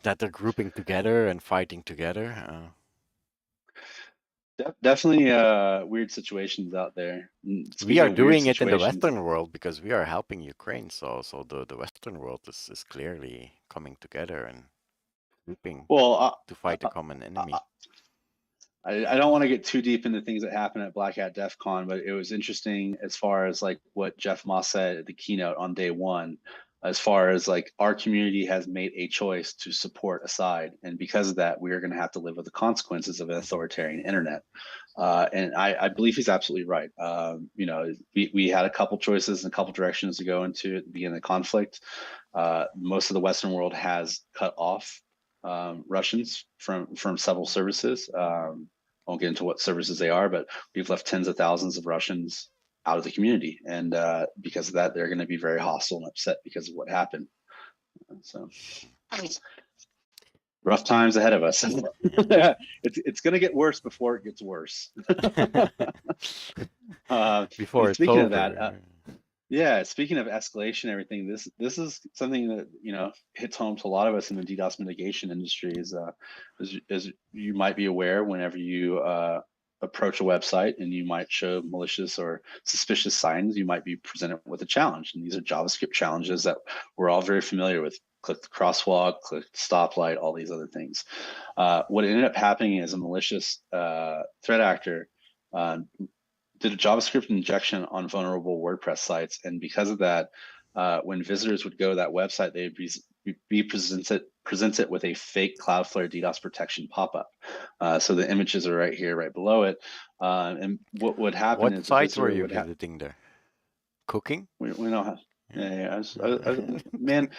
that they're grouping together and fighting together? Definitely weird situations out there. We are doing it in the Western world because we are helping Ukraine. So the Western world is clearly coming together and grouping to fight a common enemy. I don't want to get too deep into things that happen at BlackHat DEF CON, but it was interesting as far as like what Jeff Moss said at the keynote on day one, as far as like our community has made a choice to support a side. And because of that, we are going to have to live with the consequences of an authoritarian internet. And I believe he's absolutely right. We had a couple choices and a couple directions to go into at the beginning of the conflict. Most of the Western world has cut off Russians from several services. I won't get into what services they are, but we've left tens of thousands of Russians out of the community. And because of that, they're going to be very hostile and upset because of what happened. So rough times ahead of us. It's going to get worse before it gets worse. Before it's speaking over. Of that, speaking of escalation, everything, this is something that hits home to a lot of us in the DDoS mitigation industry. As you might be aware, whenever you approach a website and you might show malicious or suspicious signs, you might be presented with a challenge. And these are JavaScript challenges that we're all very familiar with. Click the crosswalk, click the stoplight, all these other things. What ended up happening is a malicious threat actor did a JavaScript injection on vulnerable WordPress sites. And because of that, when visitors would go to that website, they'd be presented with a fake Cloudflare DDoS protection pop-up. So the images are right here, right below it. And what would happen is— What sites were you visiting there? Cooking? We don't have— Yeah. Man,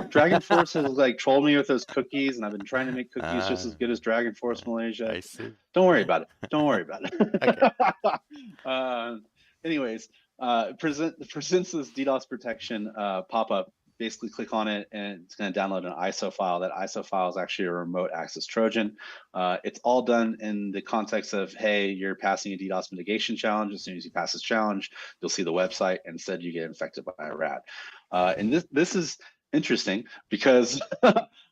Dragon Force has like trolled me with those cookies, and I've been trying to make cookies just as good as Dragon Force Malaysia. I see. Don't worry about it. Don't worry about it. Okay. Anyways, presents this DDoS protection pop-up basically click on it and it's going to download an ISO file. That ISO file is actually a remote access Trojan. It's all done in the context of, hey, you're passing a DDoS mitigation challenge. As soon as you pass this challenge, you'll see the website. Instead, you get infected by a rat. And this is interesting because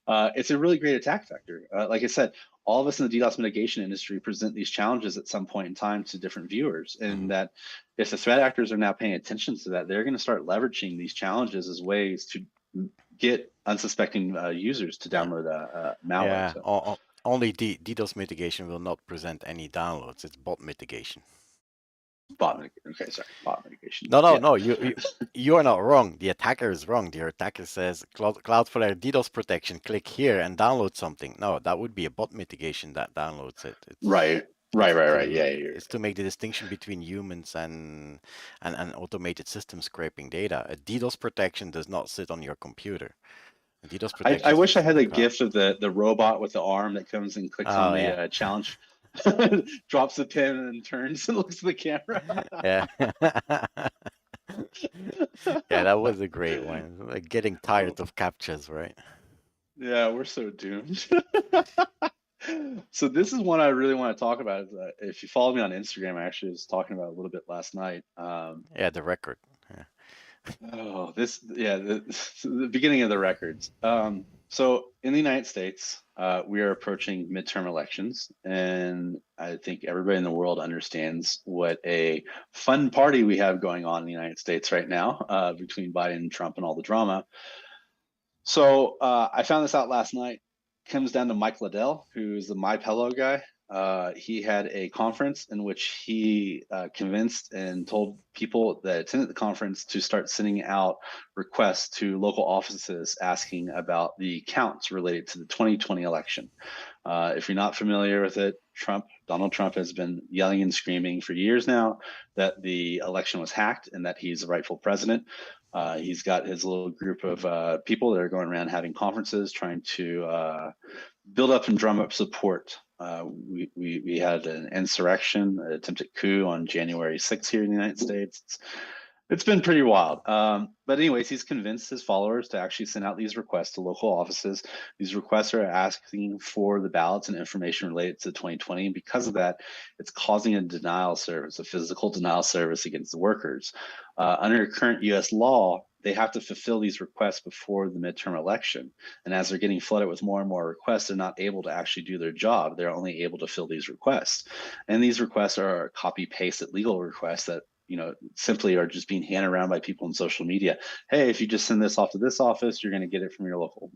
it's a really great attack vector. Like I said, all of us in the DDoS mitigation industry present these challenges at some point in time to different viewers, and that if the threat actors are now paying attention to that, they're going to start leveraging these challenges as ways to get unsuspecting users to download malware. Yeah, So. only DDoS mitigation will not present any downloads. It's bot mitigation. Bot mitigation. Okay, sorry, bot mitigation. No. You are not wrong. The attacker is wrong. The attacker says Cloudflare DDoS protection. Click here and download something. No, that would be a bot mitigation that downloads it. Right. Yeah. It's to make the distinction between humans and automated system scraping data. A DDoS protection does not sit on your computer. A DDoS protection. I wish I had the gift of the robot with the arm that comes and clicks on the challenge. Drops the pin and turns and looks at the camera. Yeah. Yeah, that was a great one. Like getting tired of captchas, right? Yeah, we're so doomed. So this is one I really want to talk about. If you follow me on Instagram, I actually was talking about it a little bit last night. Yeah, the record. Yeah. Oh, the beginning of the records. So in the United States, we are approaching midterm elections, and I think everybody in the world understands what a fun party we have going on in the United States right now between Biden and Trump and all the drama. So I found this out last night. Comes down to Mike Liddell, who's the MyPillow guy. He had a conference in which he convinced and told people that attended the conference to start sending out requests to local offices asking about the counts related to the 2020 election. If you're not familiar with it, Donald Trump has been yelling and screaming for years now that the election was hacked and that he's the rightful president. He's got his little group of people that are going around having conferences trying to build up and drum up support. We had an insurrection, an attempted coup on January 6th here in the United States. It's been pretty wild. But anyways, he's convinced his followers to actually send out these requests to local offices. These requests are asking for the ballots and information related to 2020. And because of that, it's causing a denial service, a physical denial service against the workers. Under current US law, they have to fulfill these requests before the midterm election. And as they're getting flooded with more and more requests, they're not able to actually do their job. They're only able to fill these requests. And these requests are copy-pasted legal requests that simply are just being handed around by people in social media. Hey, if you just send this off to this office, you're going to get it from your local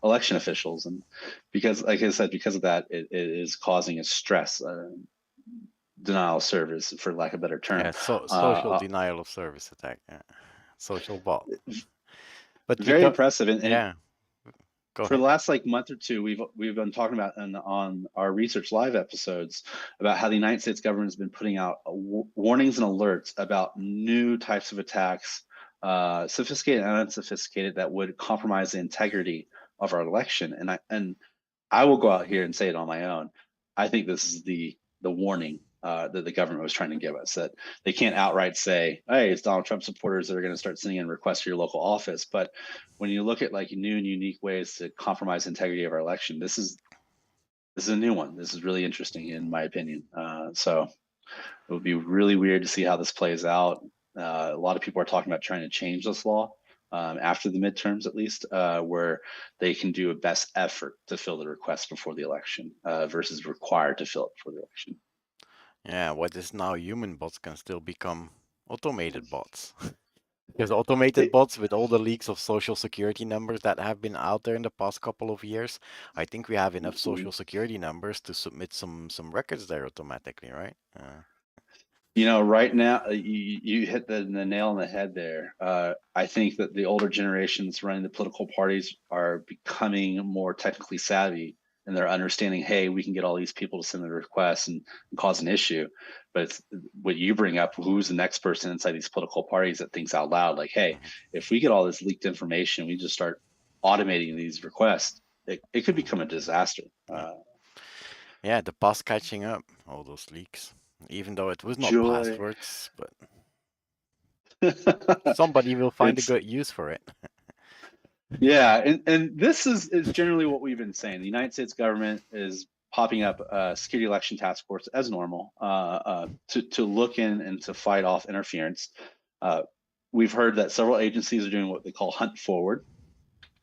election officials. And because, like I said, because of that, it is causing a stress, denial of service, for lack of a better term. Yeah, social denial of service attack. Yeah. Social bot. But very impressive. And yeah. For the last month or two, we've been talking about on our Research Live episodes about how the United States government has been putting out warnings and alerts about new types of attacks, sophisticated and unsophisticated, that would compromise the integrity of our election. And I will go out here and say it on my own. I think this is the warning that the government was trying to give us, that they can't outright say, hey, it's Donald Trump supporters that are going to start sending in requests to your local office. But when you look at new and unique ways to compromise the integrity of our election, this is a new one. This is really interesting, in my opinion. So it would be really weird to see how this plays out. A lot of people are talking about trying to change this law after the midterms, at least, where they can do a best effort to fill the request before the election versus required to fill it before the election. Yeah, what is now human bots can still become automated bots. Because automated bots, with all the leaks of social security numbers that have been out there in the past couple of years, I think we have enough social security numbers to submit some records there automatically, right? Right now, you hit the nail on the head there. I think that the older generations running the political parties are becoming more technically savvy, and they're understanding, hey, we can get all these people to send the requests and cause an issue. But it's what you bring up, who's the next person inside these political parties that thinks out loud, like, hey, if we get all this leaked information, we just start automating these requests, it could become a disaster. Yeah, the past catching up, all those leaks, even though it was not passwords, but... Somebody will find a It's good use for it. Yeah, and this is generally what we've been saying. The United States government is popping up a security election task force as normal to look in and to fight off interference. We've heard that several agencies are doing what they call hunt forward.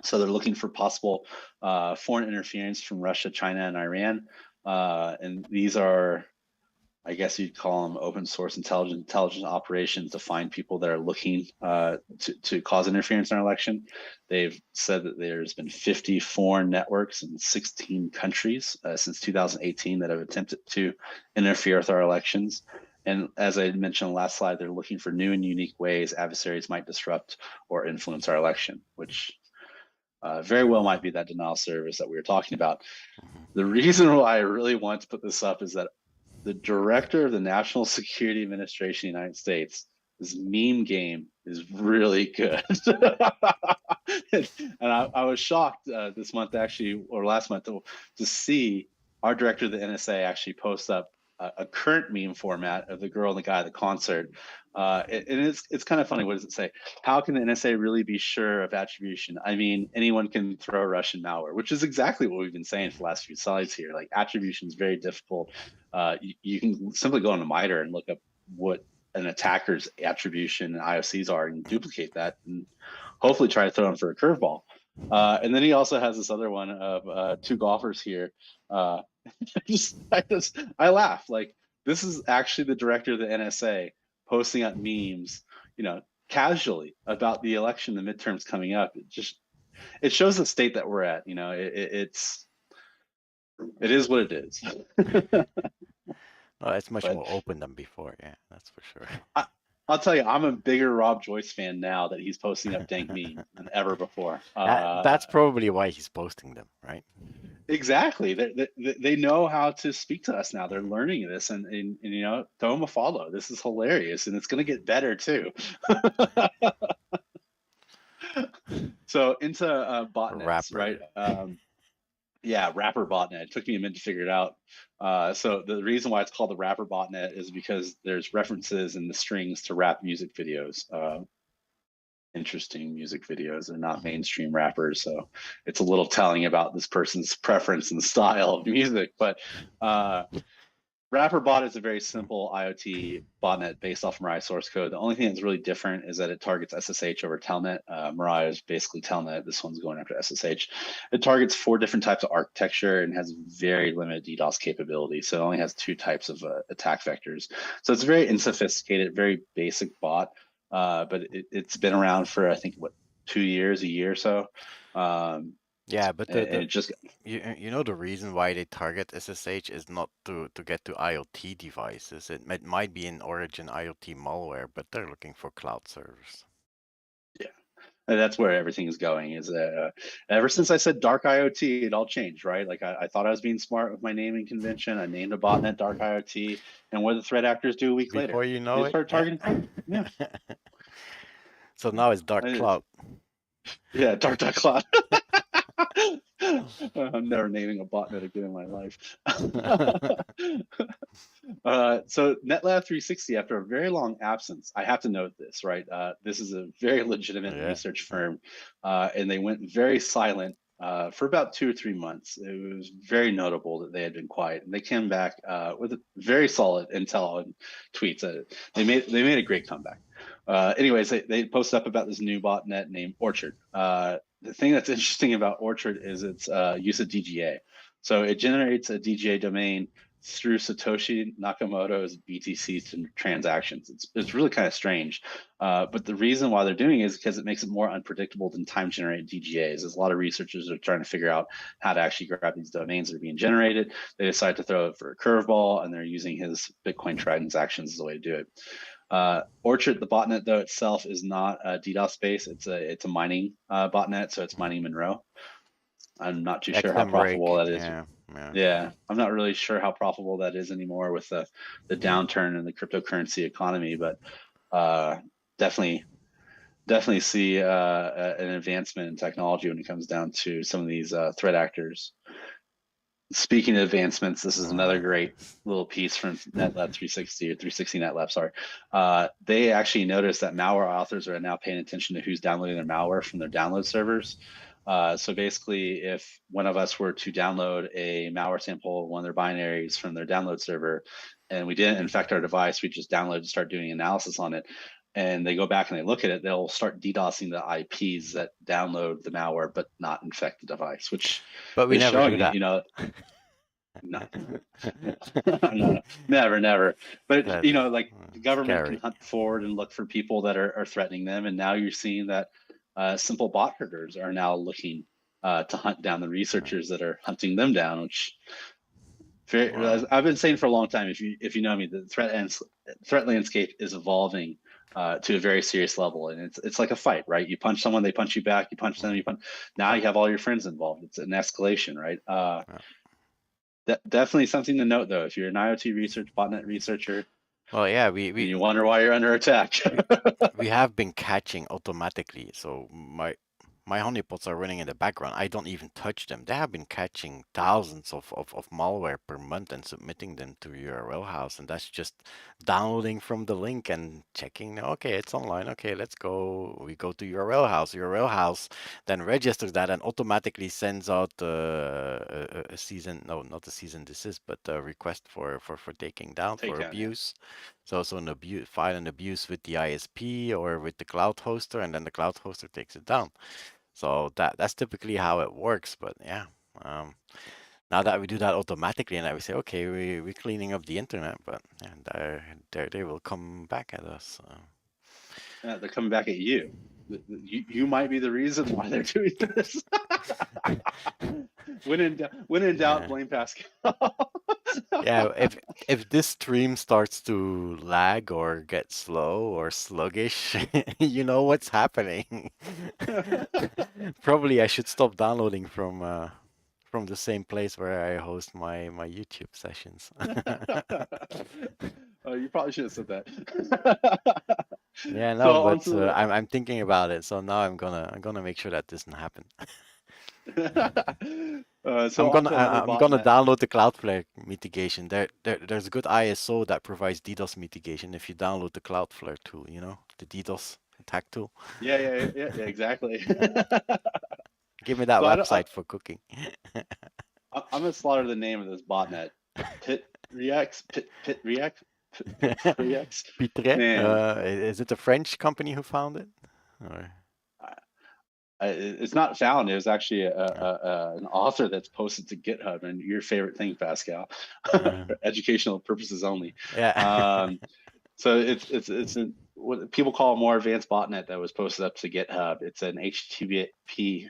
So they're looking for possible foreign interference from Russia, China, and Iran. And these are, I guess you'd call them open source intelligence operations to find people that are looking to cause interference in our election. They've said that there's been 50 foreign networks in 16 countries since 2018 that have attempted to interfere with our elections. And as I mentioned on the last slide, they're looking for new and unique ways adversaries might disrupt or influence our election, which very well might be that denial service that we were talking about. The reason why I really want to put this up is that the director of the National Security Administration of the United States, this meme game is really good. And I was shocked this month actually, or last month, to see our director of the NSA actually post up a current meme format of the girl and the guy at the concert. And it's kind of funny. What does it say? How can the NSA really be sure of attribution? I mean, anyone can throw Russian malware, which is exactly what we've been saying for the last few slides here. Like attribution is very difficult. You can simply go on the MITRE and look up what an attacker's attribution and IOCs are and duplicate that and hopefully try to throw them for a curveball. And then he also has this other one of two golfers here. I laugh. Like, this is actually the director of the NSA posting up memes, casually about the election, the midterms coming up. It shows the state that we're at. It is what it is. Oh, it's much But more open than before. Yeah, that's for sure. I'll tell you, I'm a bigger Rob Joyce fan now that he's posting up dank memes than ever before. That's probably why he's posting them, right? Exactly. They know how to speak to us now. They're learning this, and throw them a follow. This is hilarious, and it's going to get better too. So into botnets, Rapper. right? Yeah, Rapper botnet. It took me a minute to figure it out. So the reason why it's called the Rapper botnet is because there's references in the strings to rap music videos. Interesting music videos. They're not mainstream rappers, so it's a little telling about this person's preference and style of music. But RapperBot is a very simple IoT botnet based off Mirai source code. The only thing that's really different is that it targets SSH over Telnet. Mirai is basically Telnet. This one's going after SSH. It targets 4 different types of architecture and has very limited DDoS capability. So it only has 2 types of attack vectors. So it's a very unsophisticated, very basic bot. But it's been around for, I think, 2 years, a year or so. Yeah, but it just you know the reason why they target SSH is not to get to IoT devices. It might be in origin IoT malware, but they're looking for cloud servers. Yeah, and that's where everything is going. Is ever since I said dark IoT, it all changed, right? Like I thought I was being smart with my naming convention. I named a botnet dark IoT, and what did the threat actors do a week later? Before you know They start targeting. Yeah. So now it's dark cloud. Yeah, dark cloud. I'm never naming a botnet again in my life. So NetLab 360, after a very long absence, I have to note this, right? This is a very legitimate research firm, and they went very silent for about 2 or 3 months. It was very notable that they had been quiet, and they came back with a very solid intel and tweets. They made a great comeback. Anyways, they posted up about this new botnet named Orchard. The thing that's interesting about Orchard is its use of DGA. So it generates a DGA domain through Satoshi Nakamoto's BTC transactions. It's really kind of strange. But the reason why they're doing it is because it makes it more unpredictable than time-generated DGAs. There's a lot of researchers are trying to figure out how to actually grab these domains that are being generated. They decide to throw it for a curveball, and they're using his Bitcoin transactions as the way to do it. Orchard, the botnet though itself, is not DDoS based. It's a mining botnet, so it's mining Monroe. I'm not too sure how profitable that is. Yeah, I'm not really sure how profitable that is anymore with the downturn in the cryptocurrency economy, but definitely see an advancement in technology when it comes down to some of these threat actors. Speaking of advancements, this is another great little piece from NetLab 360 or 360 NetLab. Sorry, they actually noticed that malware authors are now paying attention to who's downloading their malware from their download servers. So basically, if one of us were to download a malware sample of one of their binaries from their download server, and we didn't infect our device, we just download and start doing analysis on it, and they go back and they look at it, they'll start DDoSing the IPs that download the malware but not infect the device, which But we is never do showing, that. you know, no, no, never. But That you know, like the government can scary. hunt forward and look for people that are threatening them, and now you're seeing that simple bot herders are now looking to hunt down the researchers that are hunting them down. Which as I've been saying for a long time, if you know me, the threat landscape is evolving to a very serious level, and it's like a fight, right? You punch someone, they punch you back. You punch them, you punch. Now you have all your friends involved. It's an escalation, right? Definitely something to note, though. If you're an IoT research, botnet researcher, Well, yeah, and you wonder why you're under attack. we have been catching automatically. So my honeypots are running in the background. I don't even touch them. They have been catching thousands of malware per month and submitting them to URL house. And that's just downloading from the link and checking. Okay, it's online. Okay, let's go. We go to URL house. URL house then registers that and automatically sends out a season. No, not a cease and desist, but a request for taking down, for abuse. So an abuse file an abuse with the ISP or with the cloud hoster, and then the cloud hoster takes it down. So that's typically how it works. But yeah, now that we do that automatically, and that we say, okay, we're cleaning up the internet, but yeah, they will come back at us. Yeah, they're coming back at you. You might be the reason why they're doing this. When in doubt, blame Pascal. Yeah, if this stream starts to lag or get slow or sluggish, you know what's happening. Probably I should stop downloading from the same place where I host my YouTube sessions. Oh, you probably should have said that. Yeah, no, So but I'm thinking about it, so now I'm gonna make sure that doesn't happen. I'm gonna download the Cloudflare mitigation. There's a good ISO that provides DDoS mitigation if you download the Cloudflare tool, you know, the DDoS attack tool. Yeah, exactly. Give me that website for cooking. I'm gonna slaughter the name of this botnet. Pitraix. Pitraix. Is it a French company who found it? Or? It's not found. It was actually an author that's posted to GitHub, and your favorite thing, Pascal, for educational purposes only. Yeah. So it's what people call a more advanced botnet that was posted up to GitHub. It's an HTTP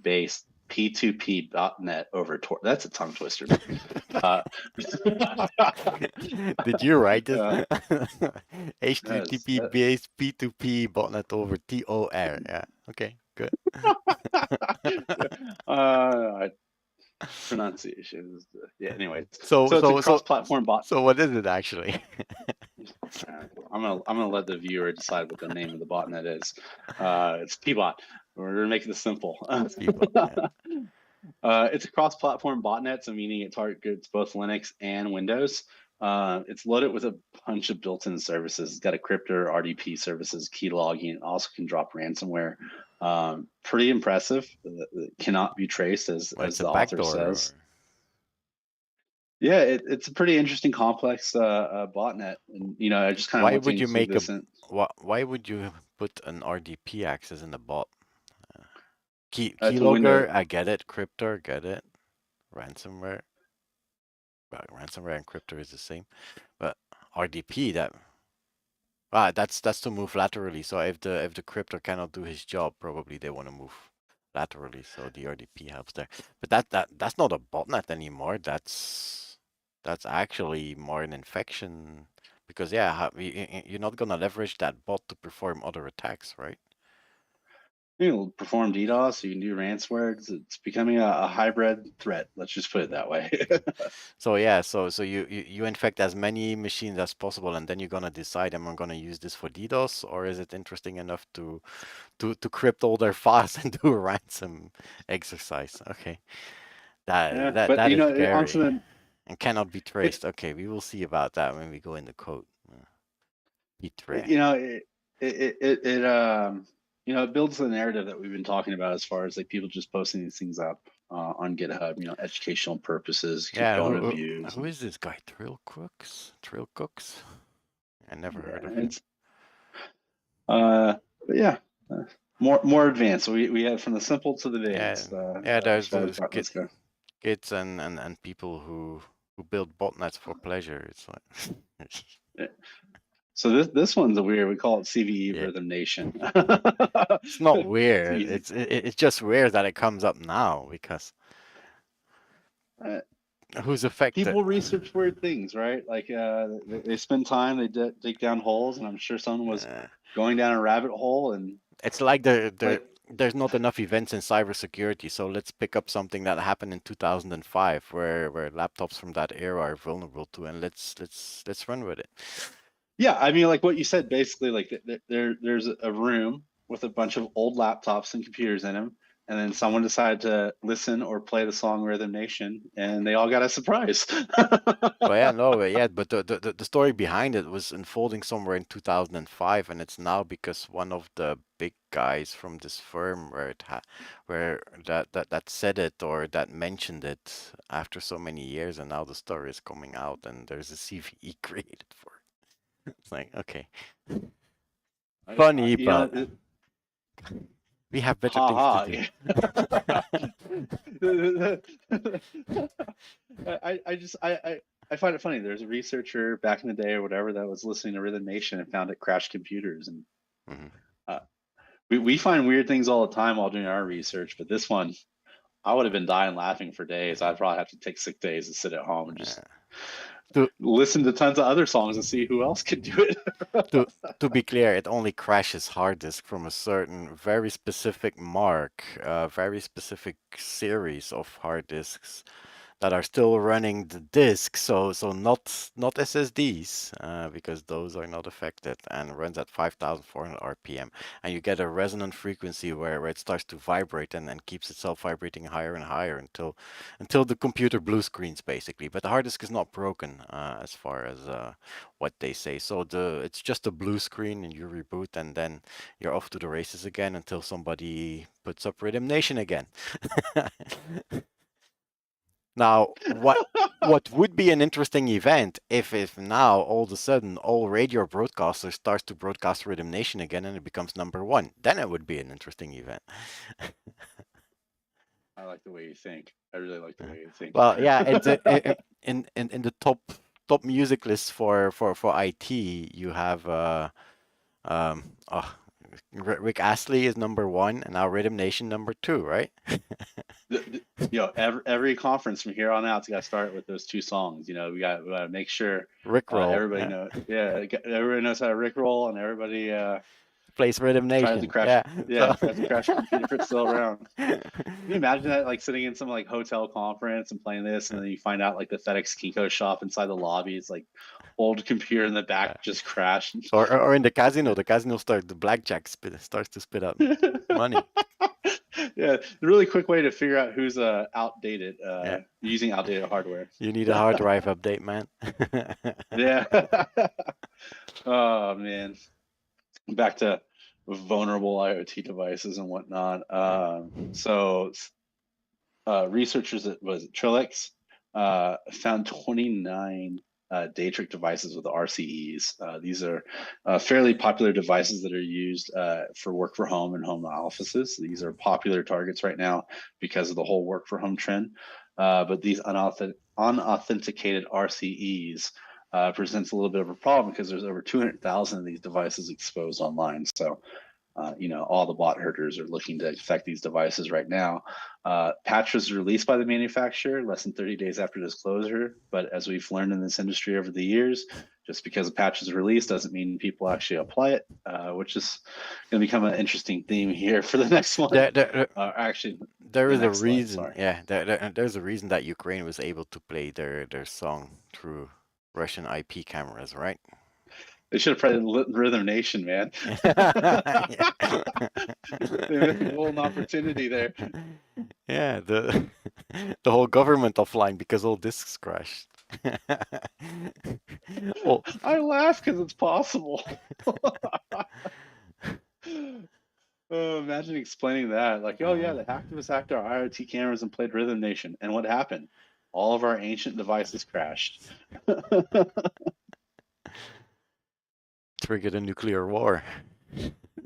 based P2P botnet over Tor. That's a tongue twister. Did you write this? HTTP based P2P botnet over TOR. Yeah. Okay. Good. Pronunciation. Yeah. Anyway. So it's a cross-platform bot. So what is it actually? I'm gonna let the viewer decide what the name of the botnet is. It's P-bot. We're gonna make this simple. It's a cross-platform botnet, so meaning it targets both Linux and Windows. It's loaded with a bunch of built-in services. It's got a cryptor, RDP services, key logging. It also can drop ransomware. Pretty impressive. It cannot be traced, as the author says. Yeah, it's a pretty interesting, complex botnet, and you know, I just kind of why would you make why would you put an RDP access in the bot? Keylogger, I get it. Cryptor, get it. Ransomware. Well, ransomware and cryptor is the same, but RDP that's to move laterally. So if the cryptor cannot do his job, probably they want to move laterally. So the RDP helps there. But that's not a botnet anymore. That's actually more an infection, because yeah, you're not gonna leverage that bot to perform other attacks, right? You can perform DDoS, you can do ransomware. It's becoming a hybrid threat. Let's just put it that way. So yeah, so you infect as many machines as possible, and then you're gonna decide, am I gonna use this for DDoS, or is it interesting enough to crypt all their files and do a ransom exercise? Okay. but That you is know, scary onto and cannot be it's traced. Okay, we will see about that when we go in the code. Pitraix. you know it you know, it builds the narrative that we've been talking about as far as like people just posting these things up on GitHub, you know, educational purposes, Yeah, donor views. who is this guy? Trill Cooks? I never heard Yeah, of him. it's but yeah, more advanced. We had from the simple to the advanced. Yeah, As there's far as botnets go. kids and people who build botnets for pleasure. It's like Yeah. So this one's a weird. We call it CVE yeah. Rhythm Nation. It's not weird. It's just weird that it comes up now because who's affected? People research weird things, right? Like they spend time, they dig down holes, and I'm sure someone was going down a rabbit hole. And it's like there's not enough events in cybersecurity, so let's pick up something that happened in 2005, where laptops from that era are vulnerable to, and let's run with it. Yeah, I mean, like what you said, basically, like there's a room with a bunch of old laptops and computers in them, and then someone decided to listen or play the song Rhythm Nation, and they all got a surprise. Well, yeah, no, yeah, but the story behind it was unfolding somewhere in 2005, and it's now because one of the big guys from this firm where that said it or that mentioned it after so many years, and now the story is coming out, and there's a CVE created for it. It's like, okay, funny, but we have better things to do. I find it funny. There's a researcher back in the day or whatever that was listening to Rhythm Nation and found it crashed computers. And we find weird things all the time while doing our research, but this one, I would have been dying laughing for days. I'd probably have to take sick days and sit at home and just listen to tons of other songs and see who else could do it. To be clear, it only crashes hard disk from a certain very specific mark, very specific series of hard disks that are still running the disk, so not SSDs, because those are not affected, and runs at 5,400 RPM, and you get a resonant frequency where it starts to vibrate and keeps itself vibrating higher and higher until the computer blue screens, basically. But the hard disk is not broken, as far as what they say. So it's just a blue screen, and you reboot, and then you're off to the races again until somebody puts up Rhythm Nation again. Now, what would be an interesting event if now all of a sudden all radio broadcasters starts to broadcast Rhythm Nation again and it becomes #1? Then it would be an interesting event. I like the way you think. I really like the way you think. Well, yeah, it's in the top music list for IT, you have Rick Astley is #1, and now Rhythm Nation #2, right? Every conference from here on out's got to start with those two songs. You know, we got to make sure Rickroll. Everybody knows. Yeah, everybody knows how to Rickroll, and everybody plays Rhythm Nation. Tries to crash. Tries to crash your computer if it's still around. Can you imagine that, like sitting in some like hotel conference and playing this, and then you find out like the FedEx Kinko shop inside the lobby, it's like old computer in the back just crashed. Or in the casino the blackjack starts to spit out money. Yeah, a really quick way to figure out who's outdated, using outdated hardware. You need a hard drive update, man. Yeah. Oh man. Back to vulnerable IoT devices and whatnot. So researchers at Triple-X found 29 DrayTek devices with RCEs. These are fairly popular devices that are used for work for home and home offices. These are popular targets right now because of the whole work for home trend. But these unauthenticated RCEs presents a little bit of a problem because there's over 200,000 of these devices exposed online. So, all the bot herders are looking to affect these devices right now. Patch was released by the manufacturer less than 30 days after disclosure. But as we've learned in this industry over the years, just because a patch is released doesn't mean people actually apply it, which is going to become an interesting theme here for the next one. Actually, there is a reason. There's a reason that Ukraine was able to play their song through Russian IP cameras, right? They should have played Rhythm Nation, man. They missed a golden opportunity there. Yeah, the whole government offline because all disks crashed. Oh, I laugh because it's possible. Imagine explaining that. Like, oh yeah, the hacktivists hacked our IoT cameras and played Rhythm Nation. And what happened? All of our ancient devices crashed. triggered a nuclear war.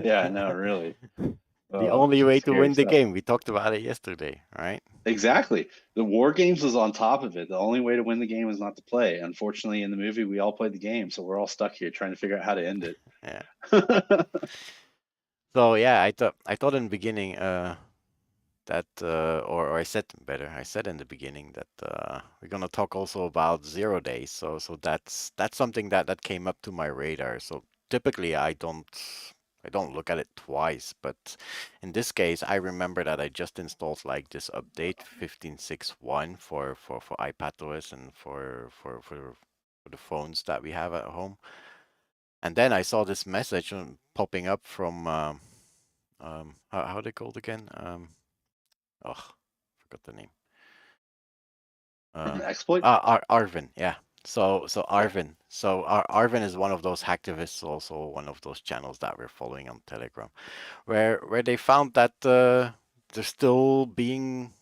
Yeah, no, really. The Oh, only way to scary win the stuff. game. We talked about it yesterday, right? Exactly. The war games was on top of it. The only way to win the game is not to play. Unfortunately, in the movie, we all played the game, so we're all stuck here trying to figure out how to end it. Yeah. So yeah, I thought in the beginning that or I said better, I said in the beginning that we're gonna talk also about 0 days. So that's something that came up to my radar. So typically I don't look at it twice, but in this case I remember that I just installed like this update 15.6.1 for iPadOS and for the phones that we have at home. And then I saw this message popping up from how they called again? Oh, forgot the name. From an exploit? Arvin, yeah. So Yeah. Arvin. So Arvin is one of those hacktivists, also one of those channels that we're following on Telegram, where they found that they're still being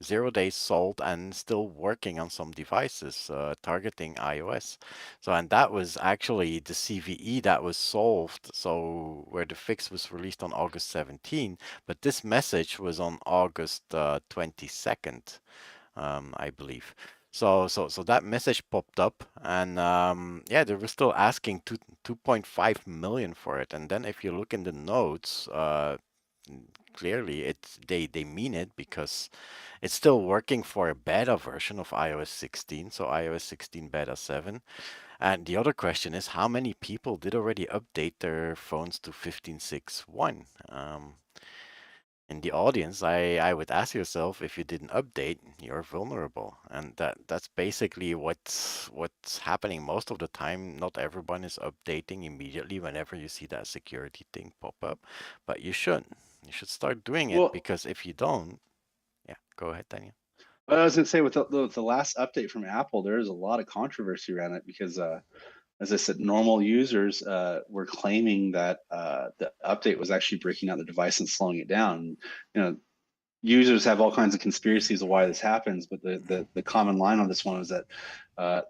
0 days sold and still working on some devices targeting iOS. So, and that was actually the CVE that was solved. So, where the fix was released on August 17, but this message was on August 22nd, I believe. So that message popped up, and yeah, they were still asking 2.5 million for it. And then if you look in the notes, clearly they mean it because it's still working for a beta version of iOS 16, so iOS 16 beta 7. And the other question is, how many people did already update their phones to 15.6.1? In the audience, I would ask yourself, if you didn't update, you're vulnerable. And that's basically what's happening most of the time. Not everyone is updating immediately whenever you see that security thing pop up, but you should. You should start doing it, Well, because if you don't, yeah, go ahead, Daniel. I was going to say, with the last update from Apple, there is a lot of controversy around it because, as I said, normal users were claiming that the update was actually breaking out the device and slowing it down. You know, users have all kinds of conspiracies of why this happens, but the common line on this one is that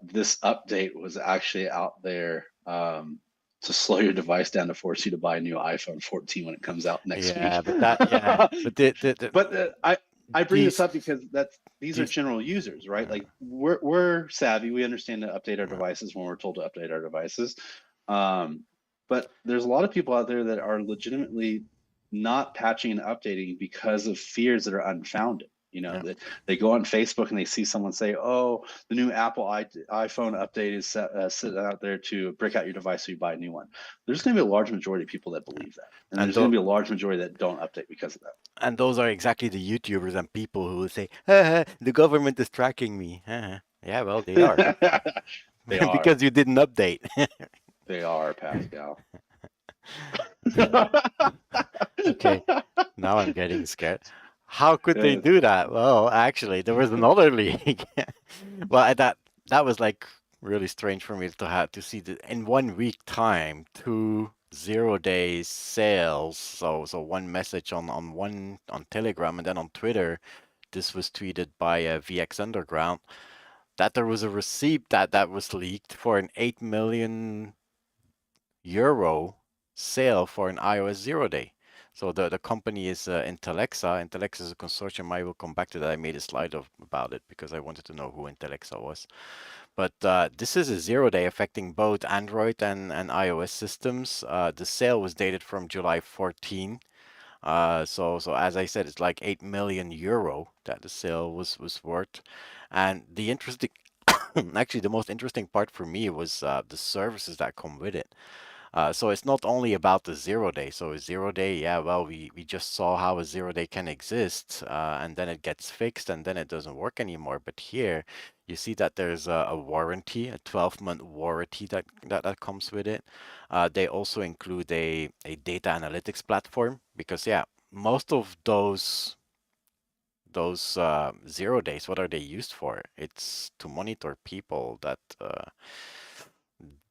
this update was actually out there to slow your device down to force you to buy a new iPhone 14 when it comes out next Yeah, week. but that, yeah, but But I bring this these up because these are these general users, right? uh, Like we're savvy, we understand to update our uh, devices when we're told to update our devices. Um, but there's a lot of people out there that are legitimately not patching and updating because of fears that are unfounded. You know, yeah. that they go on Facebook and they see someone say, "Oh, the new Apple iPhone update is sitting out there to break out your device so you buy a new one." There's going to be a large majority of people that believe that, and And there's going to be a large majority that don't update because of that. those are exactly the YouTubers and people who will say, "Haha, the government is tracking me." Haha. Yeah, well, they are, They are. because you didn't update. They are, Pascal. Okay, now I'm getting scared. How could they Yes. do that? Well, actually, there was another leak. Well, that was like really strange for me to have to see that in 1 week time, 2 0 days sales. So one message on Telegram, and then on Twitter, this was tweeted by VX Underground, that there was a receipt that was leaked for an 8 million euro sale for an iOS 0 day. So the company is Intellexa. Intellexa is a consortium. I will come back to that. I made a slide about it because I wanted to know who Intellexa was. But this is a 0 day affecting both Android and iOS systems. The sale was dated from July 14. So as I said, it's like 8 million euro that the sale was worth. And the interesting, actually, the most interesting part for me was the services that come with it. So it's not only about the 0 day. So a 0 day, yeah, well, we just saw how a 0 day can exist, and then it gets fixed, and then it doesn't work anymore. But here, you see that there's a warranty, a 12-month warranty that comes with it. They also include a data analytics platform because, yeah, most of those those 0 days, what are they used for? It's to monitor people that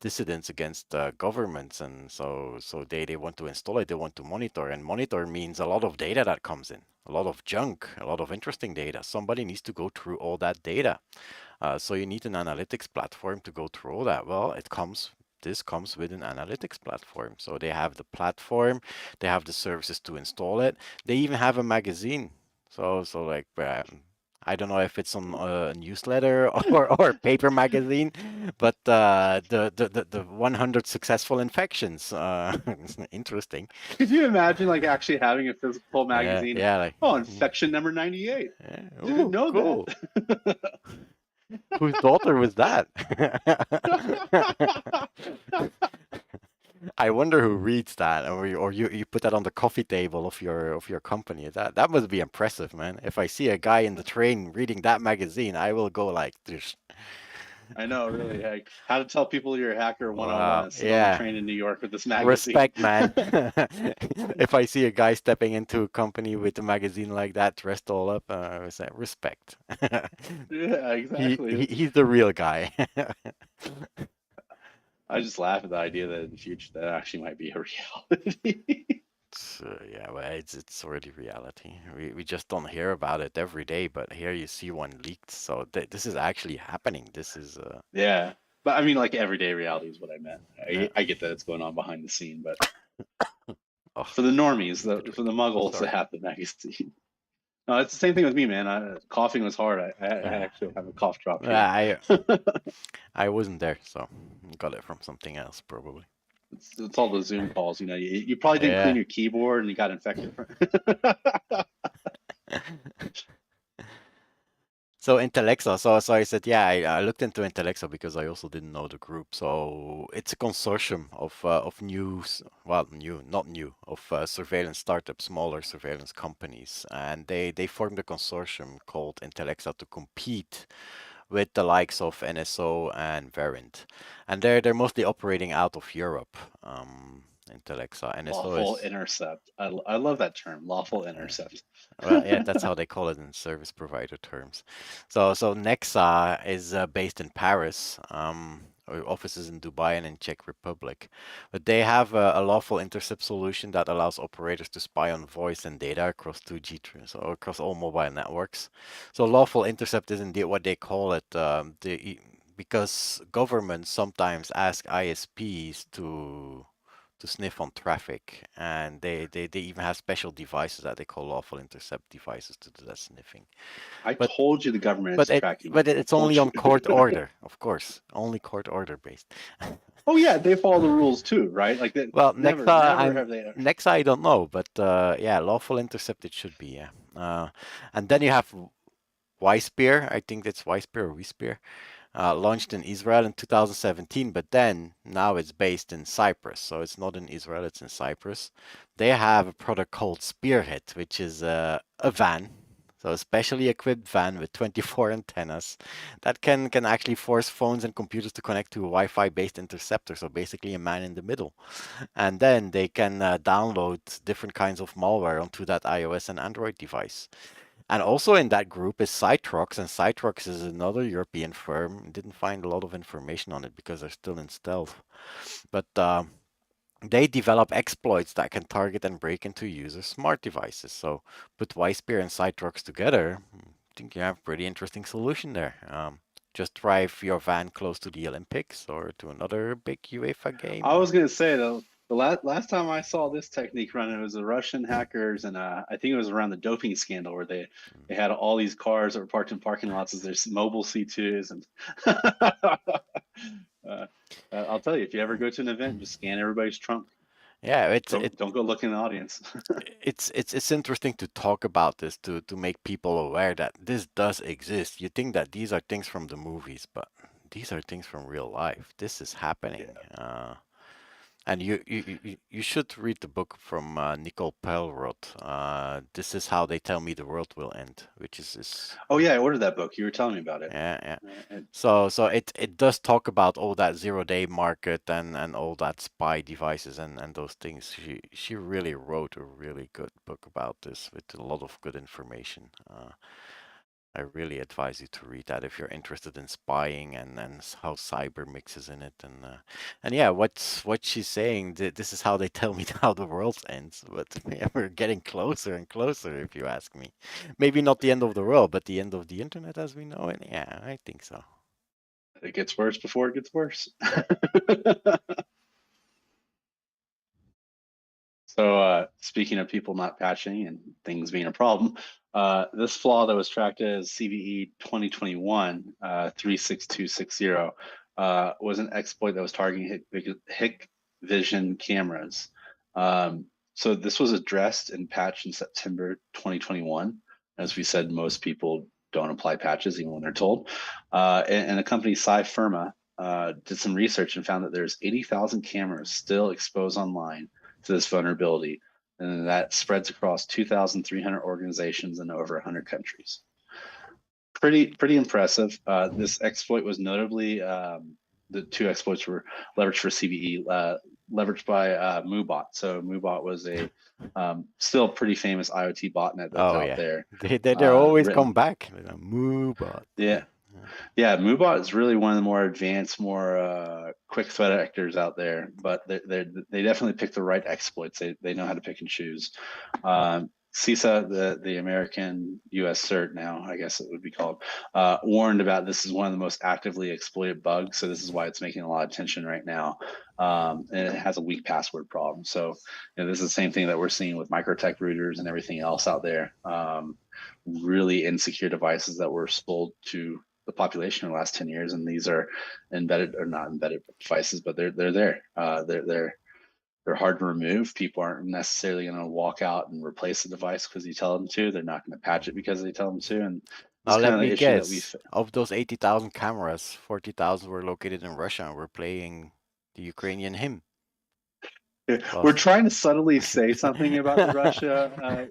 dissidents against governments, and so they want to install it, they want to monitor, and monitor means a lot of data that comes in, a lot of junk, a lot of interesting data. Somebody needs to go through all that data. So you need an analytics platform to go through all that. Well, this comes with an analytics platform. So they have the platform, they have the services to install it. They even have a magazine. So like I don't know if it's on a newsletter or paper magazine, but the 100 successful infections. Interesting. Could you imagine like actually having a physical magazine? Yeah, like infection number 98. yeah. Didn't Ooh, know cool. that. Whose daughter was that? I wonder who reads that, or you put that on the coffee table of your company. That must be impressive, man. If I see a guy in the train reading that magazine, I will go like this. I know, really. Like, how to tell people you're a hacker 101 Wow, and sit on the yeah. train in New York with this magazine. Respect, man. If I see a guy stepping into a company with a magazine like that, dressed all up, I would say respect. Yeah, exactly. He's the real guy. I just laugh at the idea that in the future that actually might be a reality. Yeah, well, it's already reality. We just don't hear about it every day, but here you see one leaked. So this is actually happening. This is Yeah, but I mean, like everyday reality is what I meant. Yeah. I get that it's going on behind the scene, but Oh, for the normies, Pitraix. for the muggles Sorry. that have the magazine. No, it's the same thing with me, man. Coughing was hard. I actually have a cough drop here. I wasn't there, so got it from something else probably. It's all the Zoom calls. You know, you probably didn't Yeah. clean your keyboard and you got infected. So Intellexa, so I said, yeah, I looked into Intellexa because I also didn't know the group. So it's a consortium of new, well, not new, of surveillance startups, smaller surveillance companies, and they formed a consortium called Intellexa to compete with the likes of NSO and Verint, and they're mostly operating out of Europe. Intellexa, NSO Lawful is intercept. I love that term, lawful intercept. well, yeah, that's how they call it in service provider terms. So Nexa is based in Paris, with offices in Dubai and in Czech Republic. But they have a lawful intercept solution that allows operators to spy on voice and data across 2G, so across all mobile networks. So lawful intercept is indeed what they call it. Because governments sometimes ask ISPs to sniff on traffic, and they even have special devices that they call lawful intercept devices to do that sniffing. I told you the government is tracking. But it's only on court order, of course, only court order based. Oh yeah, they follow the rules too, right? Like that. Well, never have they. Nexa I don't know, but yeah, lawful intercept it should be, yeah. And then you have Wispear, I think it's Wispear or Wispear. Launched in Israel in 2017, but then now it's based in Cyprus. So it's not in Israel, it's in Cyprus. They have a product called Spearhead, which is a van, so a specially equipped van with 24 antennas that can actually force phones and computers to connect to a Wi-Fi based interceptor. So basically a man in the middle. And then they can download different kinds of malware onto that iOS and Android device. And also in that group is Cytrox, and Cytrox is another European firm. Didn't find a lot of information on it because they're still in stealth. But they develop exploits that can target and break into users' smart devices. So put Wispear and Cytrox together, I think you have a pretty interesting solution there. Just drive your van close to the Olympics or to another big UEFA game. I was gonna say though, the last time I saw this technique run, it was the Russian hackers, and I think it was around the doping scandal where they had all these cars that were parked in parking lots as their mobile C2s, and I'll tell you, if you ever go to an event, just scan everybody's trunk. Yeah, don't go look in the audience. It's interesting to talk about this to make people aware that this does exist. You think that these are things from the movies, but these are things from real life. This is happening. Yeah. And you should read the book from Nicole Pelrod. This is how they tell me the world will end, which is Oh yeah, I ordered that book. You were telling me about it. yeah. Uh, So it does talk about all that zero-day market and all that spy devices and those things. She really wrote a really good book about this with a lot of good information. I really advise you to read that if you're interested in spying and how cyber mixes in it and yeah, what she's saying. This is how they tell me how the world ends. But yeah, we're getting closer and closer, if you ask me. Maybe not the end of the world, but the end of the internet as we know it. Yeah, I think so. it gets worse before it gets worse. So speaking of people not patching and things being a problem, this flaw that was tracked as CVE 2021 36260 was an exploit that was targeting Hivision cameras. So this was addressed and patched in September 2021. As we said, most people don't apply patches even when they're told. And the company Firma did some research and found that there's 80,000 cameras still exposed online to this vulnerability, and that spreads across 2,300 organizations in over 100 countries. Pretty impressive. This exploit was notably the two exploits were leveraged for CVE, leveraged by MooBot. So MooBot was a still pretty famous IoT botnet that's out there. They're always come back. MooBot. Yeah, MooBot is really one of the more advanced, more quick threat actors out there, but they definitely pick the right exploits. They know how to pick and choose. CISA, the American U.S. CERT now, I guess it would be called, warned about this is one of the most actively exploited bugs. So this is why it's making a lot of attention right now. And it has a weak password problem. So this is the same thing that we're seeing with microtech routers and everything else out there. Really insecure devices that were sold to the population in the last 10 years, and these are embedded or not embedded devices, but they're there. They're hard to remove. People aren't necessarily going to walk out and replace the device because you tell them to. They're not going to patch it because they tell them to. And now let me guess. Of those 80,000 cameras, 40,000 were located in Russia and were playing the Ukrainian hymn. We're trying to subtly say something about the Russia,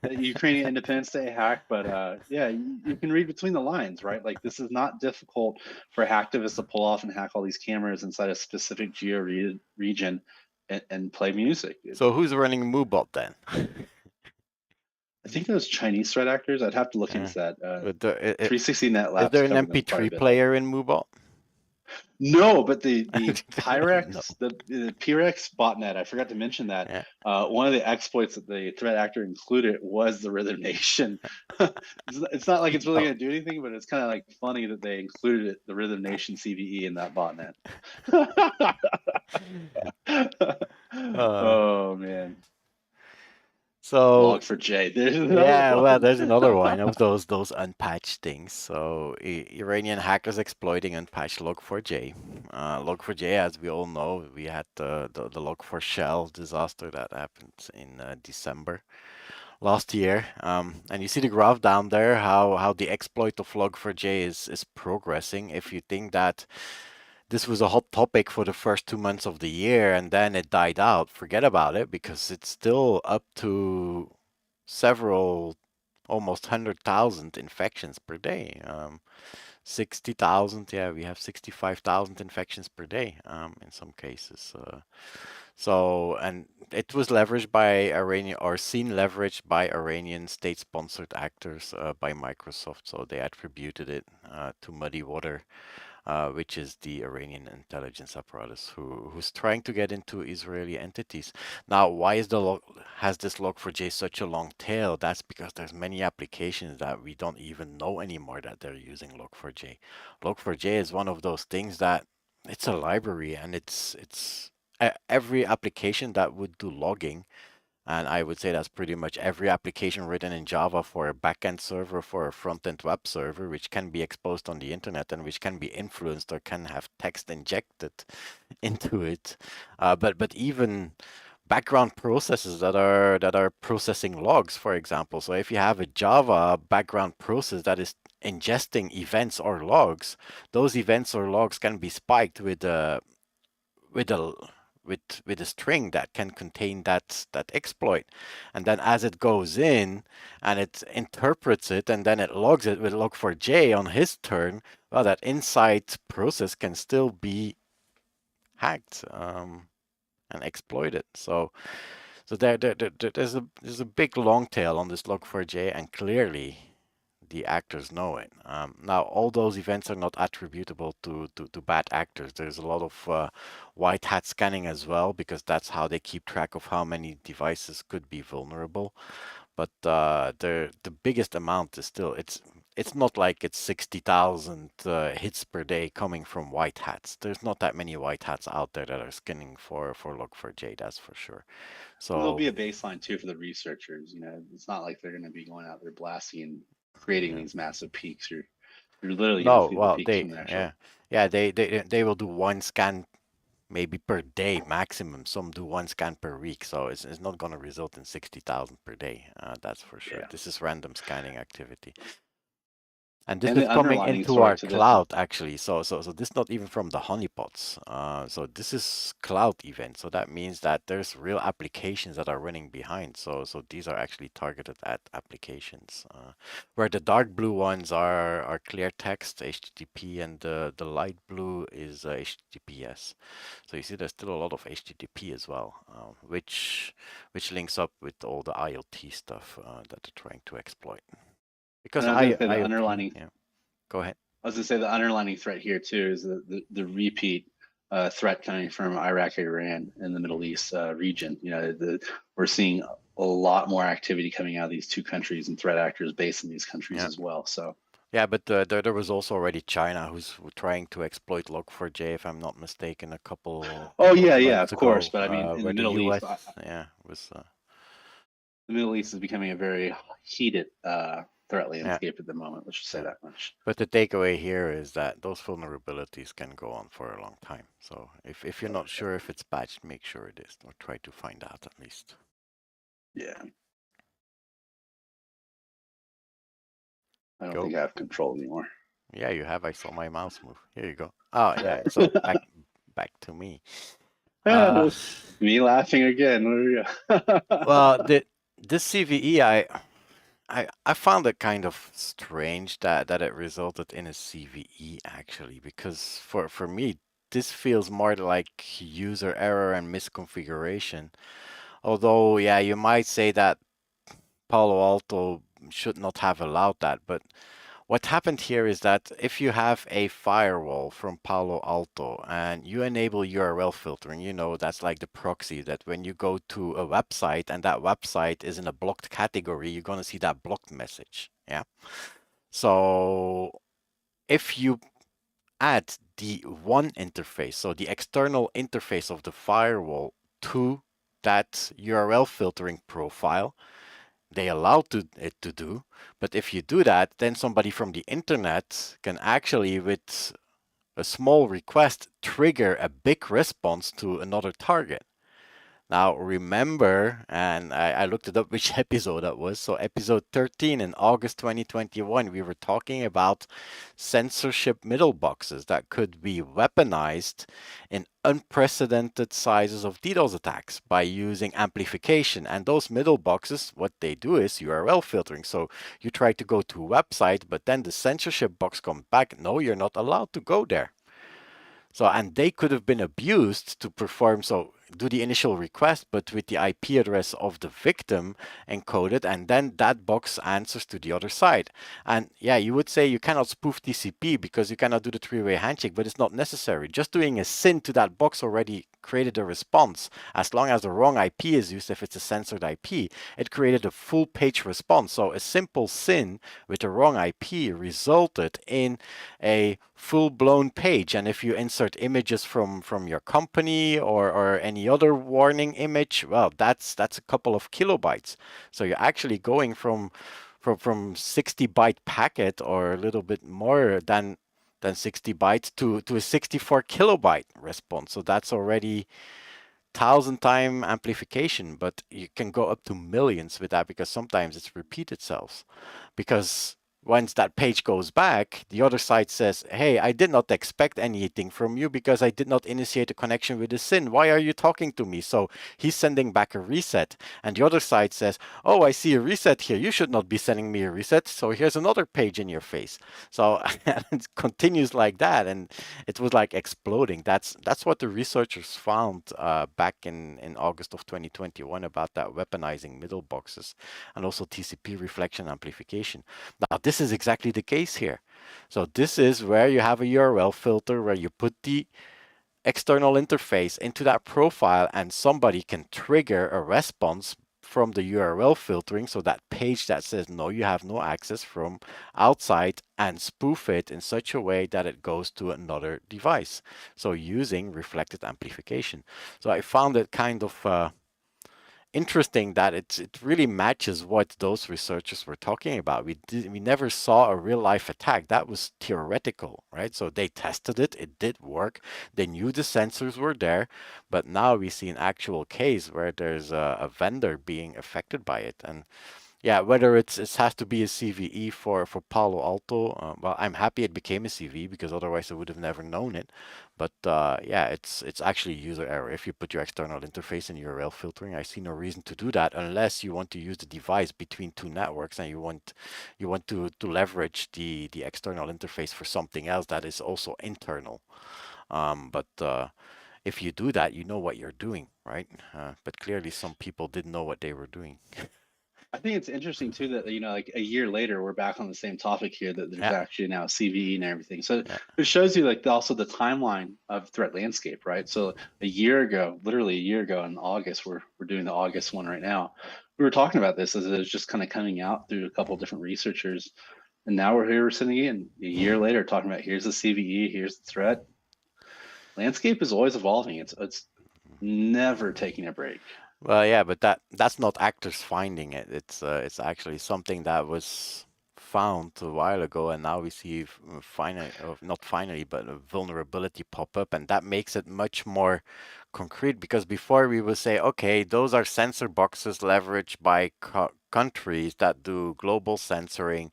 the Ukrainian Independence Day hack, but yeah, you can read between the lines, right? Like this is not difficult for hacktivists to pull off and hack all these cameras inside a specific geo region and play music. So who's running MooBot then? I think those Chinese threat actors. I'd have to look into that. 360net Labs. Is there an MP3 player in MooBot? No, but the Pitraix, the Pitraix botnet, I forgot to mention that. Yeah. One of the exploits that the threat actor included was the Rhythm Nation. It's not like it's really going to do anything, but it's kind of like funny that they included the Rhythm Nation CVE in that botnet. Oh man. So Log4j. There's another one of those unpatched things. So Iranian hackers exploiting unpatched Log4j. Log4j, as we all know, we had the Log4Shell disaster that happened in December last year. And you see the graph down there, how the exploit of Log4j is progressing. If you think that this was a hot topic for the first 2 months of the year and then it died out, forget about it, because it's still up to several, almost 100,000 infections per day. 60,000, yeah, we have 65,000 infections per day in some cases. And it was leveraged by Iranian, or seen leveraged by Iranian state-sponsored actors by Microsoft. So they attributed it to Muddy Water, which is the Iranian intelligence apparatus who's trying to get into Israeli entities. Now, why is has this Log4j such a long tail? That's because there's many applications that we don't even know anymore that they're using Log4j. Log4j is one of those things that it's a library, and it's every application that would do logging. And I would say that's pretty much every application written in Java for a backend server, for a front-end web server, which can be exposed on the internet and which can be influenced or can have text injected into it. But even background processes that are processing logs, for example. So if you have a Java background process that is ingesting events or logs, those events or logs can be spiked with a with a string that can contain that exploit, and then as it goes in and it interprets it and then it logs it with log4j on his turn, well, that inside process can still be hacked and exploited. So there's a big long tail on this log4j, and clearly the actors know it. Now, all those events are not attributable to bad actors. There's a lot of white hat scanning as well, because that's how they keep track of how many devices could be vulnerable. But the biggest amount is still, it's not like it's 60,000 hits per day coming from white hats. There's not that many white hats out there that are scanning for log4j, that's for sure. So there'll be a baseline too for the researchers. It's not like they're going to be going out there blasting and creating these massive peaks. You're literally going to see the peaks from the actual. They will do one scan maybe per day maximum. Some do one scan per week, so it's not going to result in 60,000 per day. That's for sure. Yeah. This is random scanning activity. And this And is coming into our cloud, actually. So this is not even from the honeypots. So this is cloud event. So that means that there's real applications that are running behind. So these are actually targeted at applications. Where the dark blue ones are clear text, HTTP, and the light blue is HTTPS. So you see there's still a lot of HTTP as well, which links up with all the IoT stuff that they're trying to exploit. Because the underlining. Yeah. Go ahead. I was going to say the underlining threat here too is the repeat threat coming from Iraq, Iran, and the Middle East region. We're seeing a lot more activity coming out of these two countries and threat actors based in these countries as well. So. Yeah, but there was also already China who's trying to exploit log4j, if I'm not mistaken, a couple. Oh yeah, of course. But I mean, in the Middle East, the Middle East is becoming a very heated threat landscape at the moment. Let's just say that much. But the takeaway here is that those vulnerabilities can go on for a long time. So if you're not sure if it's patched, make sure it is, or try to find out at least. Yeah. I don't think I have control anymore. Yeah, you have. I saw my mouse move. Here you go. Oh yeah. So back to me. Me laughing again. Well, this CVE, I found it kind of strange that it resulted in a CVE actually, because for me this feels more like user error and misconfiguration. Although, yeah, you might say that Palo Alto should not have allowed that, but what happened here is that if you have a firewall from Palo Alto and you enable URL filtering, that's like the proxy, that when you go to a website and that website is in a blocked category, you're going to see that blocked message. Yeah. So if you add the one interface, so the external interface of the firewall, to that URL filtering profile, they allow it to do. But if you do that, then somebody from the internet can actually, with a small request, trigger a big response to another target. Now remember, and I looked it up which episode that was. So episode 13 in August 2021, we were talking about censorship middle boxes that could be weaponized in unprecedented sizes of DDoS attacks by using amplification. And those middle boxes, what they do is URL filtering. So you try to go to a website, but then the censorship box comes back. No, you're not allowed to go there. So, and they could have been abused to perform, so do the initial request, but with the IP address of the victim encoded, and then that box answers to the other side. And yeah, you would say you cannot spoof TCP because you cannot do the three-way handshake, but it's not necessary. Just doing a SYN to that box already created a response. As long as the wrong IP is used, if it's a censored IP, it created a full page response. So a simple SYN with the wrong IP resulted in a full-blown page. And if you insert images from your company or any other warning image, well, that's a couple of kilobytes. So you're actually going from 60 byte packet, or a little bit more than 60 bytes to a 64 kilobyte response. So that's already 1,000-time amplification, but you can go up to millions with that, because sometimes it's repeat itself. Because once that page goes back, the other side says, hey, I did not expect anything from you because I did not initiate a connection with the SYN. Why are you talking to me? So he's sending back a reset. And the other side says, oh, I see a reset here. You should not be sending me a reset. So here's another page in your face. So it continues like that. And it was like exploding. That's what the researchers found back in August of 2021 about that weaponizing middle boxes and also TCP reflection amplification. Now, this is exactly the case here. So this is where you have a URL filter where you put the external interface into that profile and somebody can trigger a response from the URL filtering, so that page that says no, you have no access from outside, and spoof it in such a way that it goes to another device. So using reflected amplification. So I found it kind of interesting that it really matches what those researchers were talking about. We never saw a real life attack. That was theoretical, right? So they tested it, it did work. They knew the sensors were there, but now we see an actual case where there's a vendor being affected by it. And yeah, whether it has to be a CVE for Palo Alto, well, I'm happy it became a CVE because otherwise I would have never known it. But yeah, it's actually user error. If you put your external interface in URL filtering, I see no reason to do that unless you want to use the device between two networks and you want to leverage the external interface for something else that is also internal. But if you do that, you know what you're doing, right? But clearly some people didn't know what they were doing. I think it's interesting too that like a year later we're back on the same topic here, that there's Yeah. actually now CVE and everything. So Yeah. it shows you like also the timeline of threat landscape, right? So a year ago, literally a year ago in August, we're doing the August one right now. We were talking about this as it was just kind of coming out through a couple of different researchers, and now we're here, we're sitting in a year later talking about here's the CVE, here's the threat. Landscape is always evolving. It's never taking a break. Well, yeah, but that's not actors finding it. It's actually something that was found a while ago, and now we see finally, or not finally, but a vulnerability pop up, and that makes it much more concrete. Because before we would say, okay, those are sensor boxes leveraged by countries that do global censoring,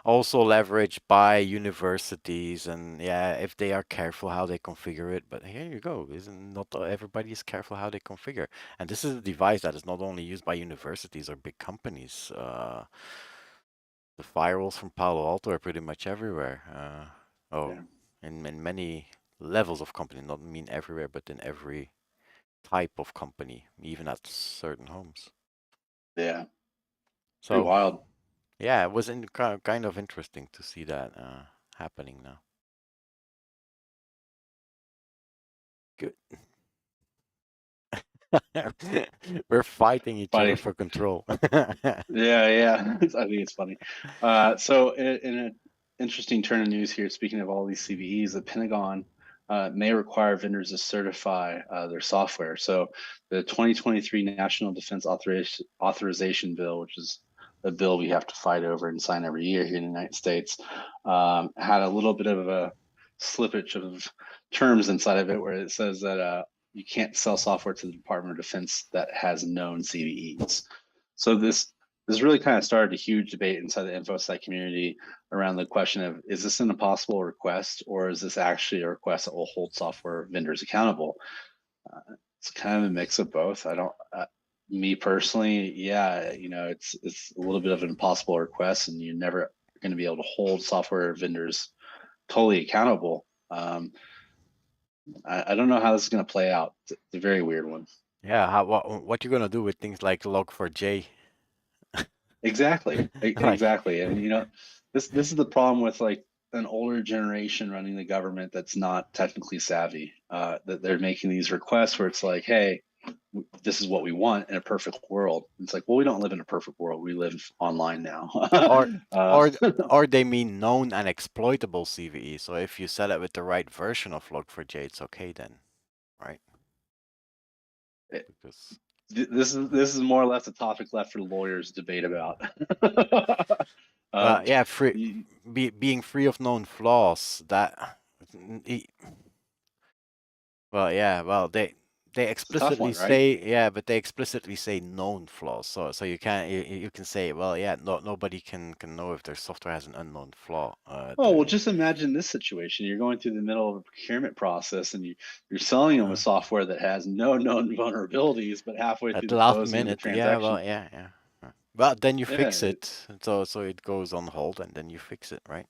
also leveraged by universities, and yeah, if they are careful how they configure it. But here you go, isn't not everybody is careful how they configure. And this is a device that is not only used by universities or big companies. The firewalls from Palo Alto are pretty much everywhere. Yeah. In many levels of company, not mean everywhere, but in every type of company, even at certain homes. Yeah. So pretty wild. Yeah, it was kind of interesting to see that happening now. Good. We're fighting each other for control. Yeah. I think it's funny. So in an interesting turn of news here, speaking of all these CVEs, the Pentagon may require vendors to certify their software. So the 2023 National Defense Authorization Bill, which is a bill we have to fight over and sign every year here in the United States, had a little bit of a slippage of terms inside of it where it says that you can't sell software to the Department of Defense that has known CVEs. So this really kind of started a huge debate inside the InfoSec community around the question of, is this an impossible request, or is this actually a request that will hold software vendors accountable? It's kind of a mix of both. I don't, me personally, yeah, it's a little bit of an impossible request, and you're never going to be able to hold software vendors totally accountable. I don't know how this is going to play out. It's a very weird one. Yeah, what you're gonna do with things like Log4j? Exactly. Exactly. And this is the problem with like an older generation running the government that's not technically savvy. That they're making these requests where it's like, hey, this is what we want in a perfect world. It's like, well, we don't live in a perfect world. We live online now. or they mean known and exploitable CVE. So if you set it with the right version of Log4j, it's okay then, right? Because this is more or less a topic left for the lawyers to debate about. Yeah, being free of known flaws. Well, yeah, well they It's a tough explicitly one, right? say, yeah, but they explicitly say known flaws. So you can't, you can say, well, yeah, nobody can know if their software has an unknown flaw. Oh, well, just imagine this situation. You're going through the middle of a procurement process and you're selling them a software that has no known vulnerabilities, but halfway at through the the last closing of the minute, yeah, well, transaction, yeah, yeah. But then you yeah, fix it, so it goes on hold, and then you fix it, right?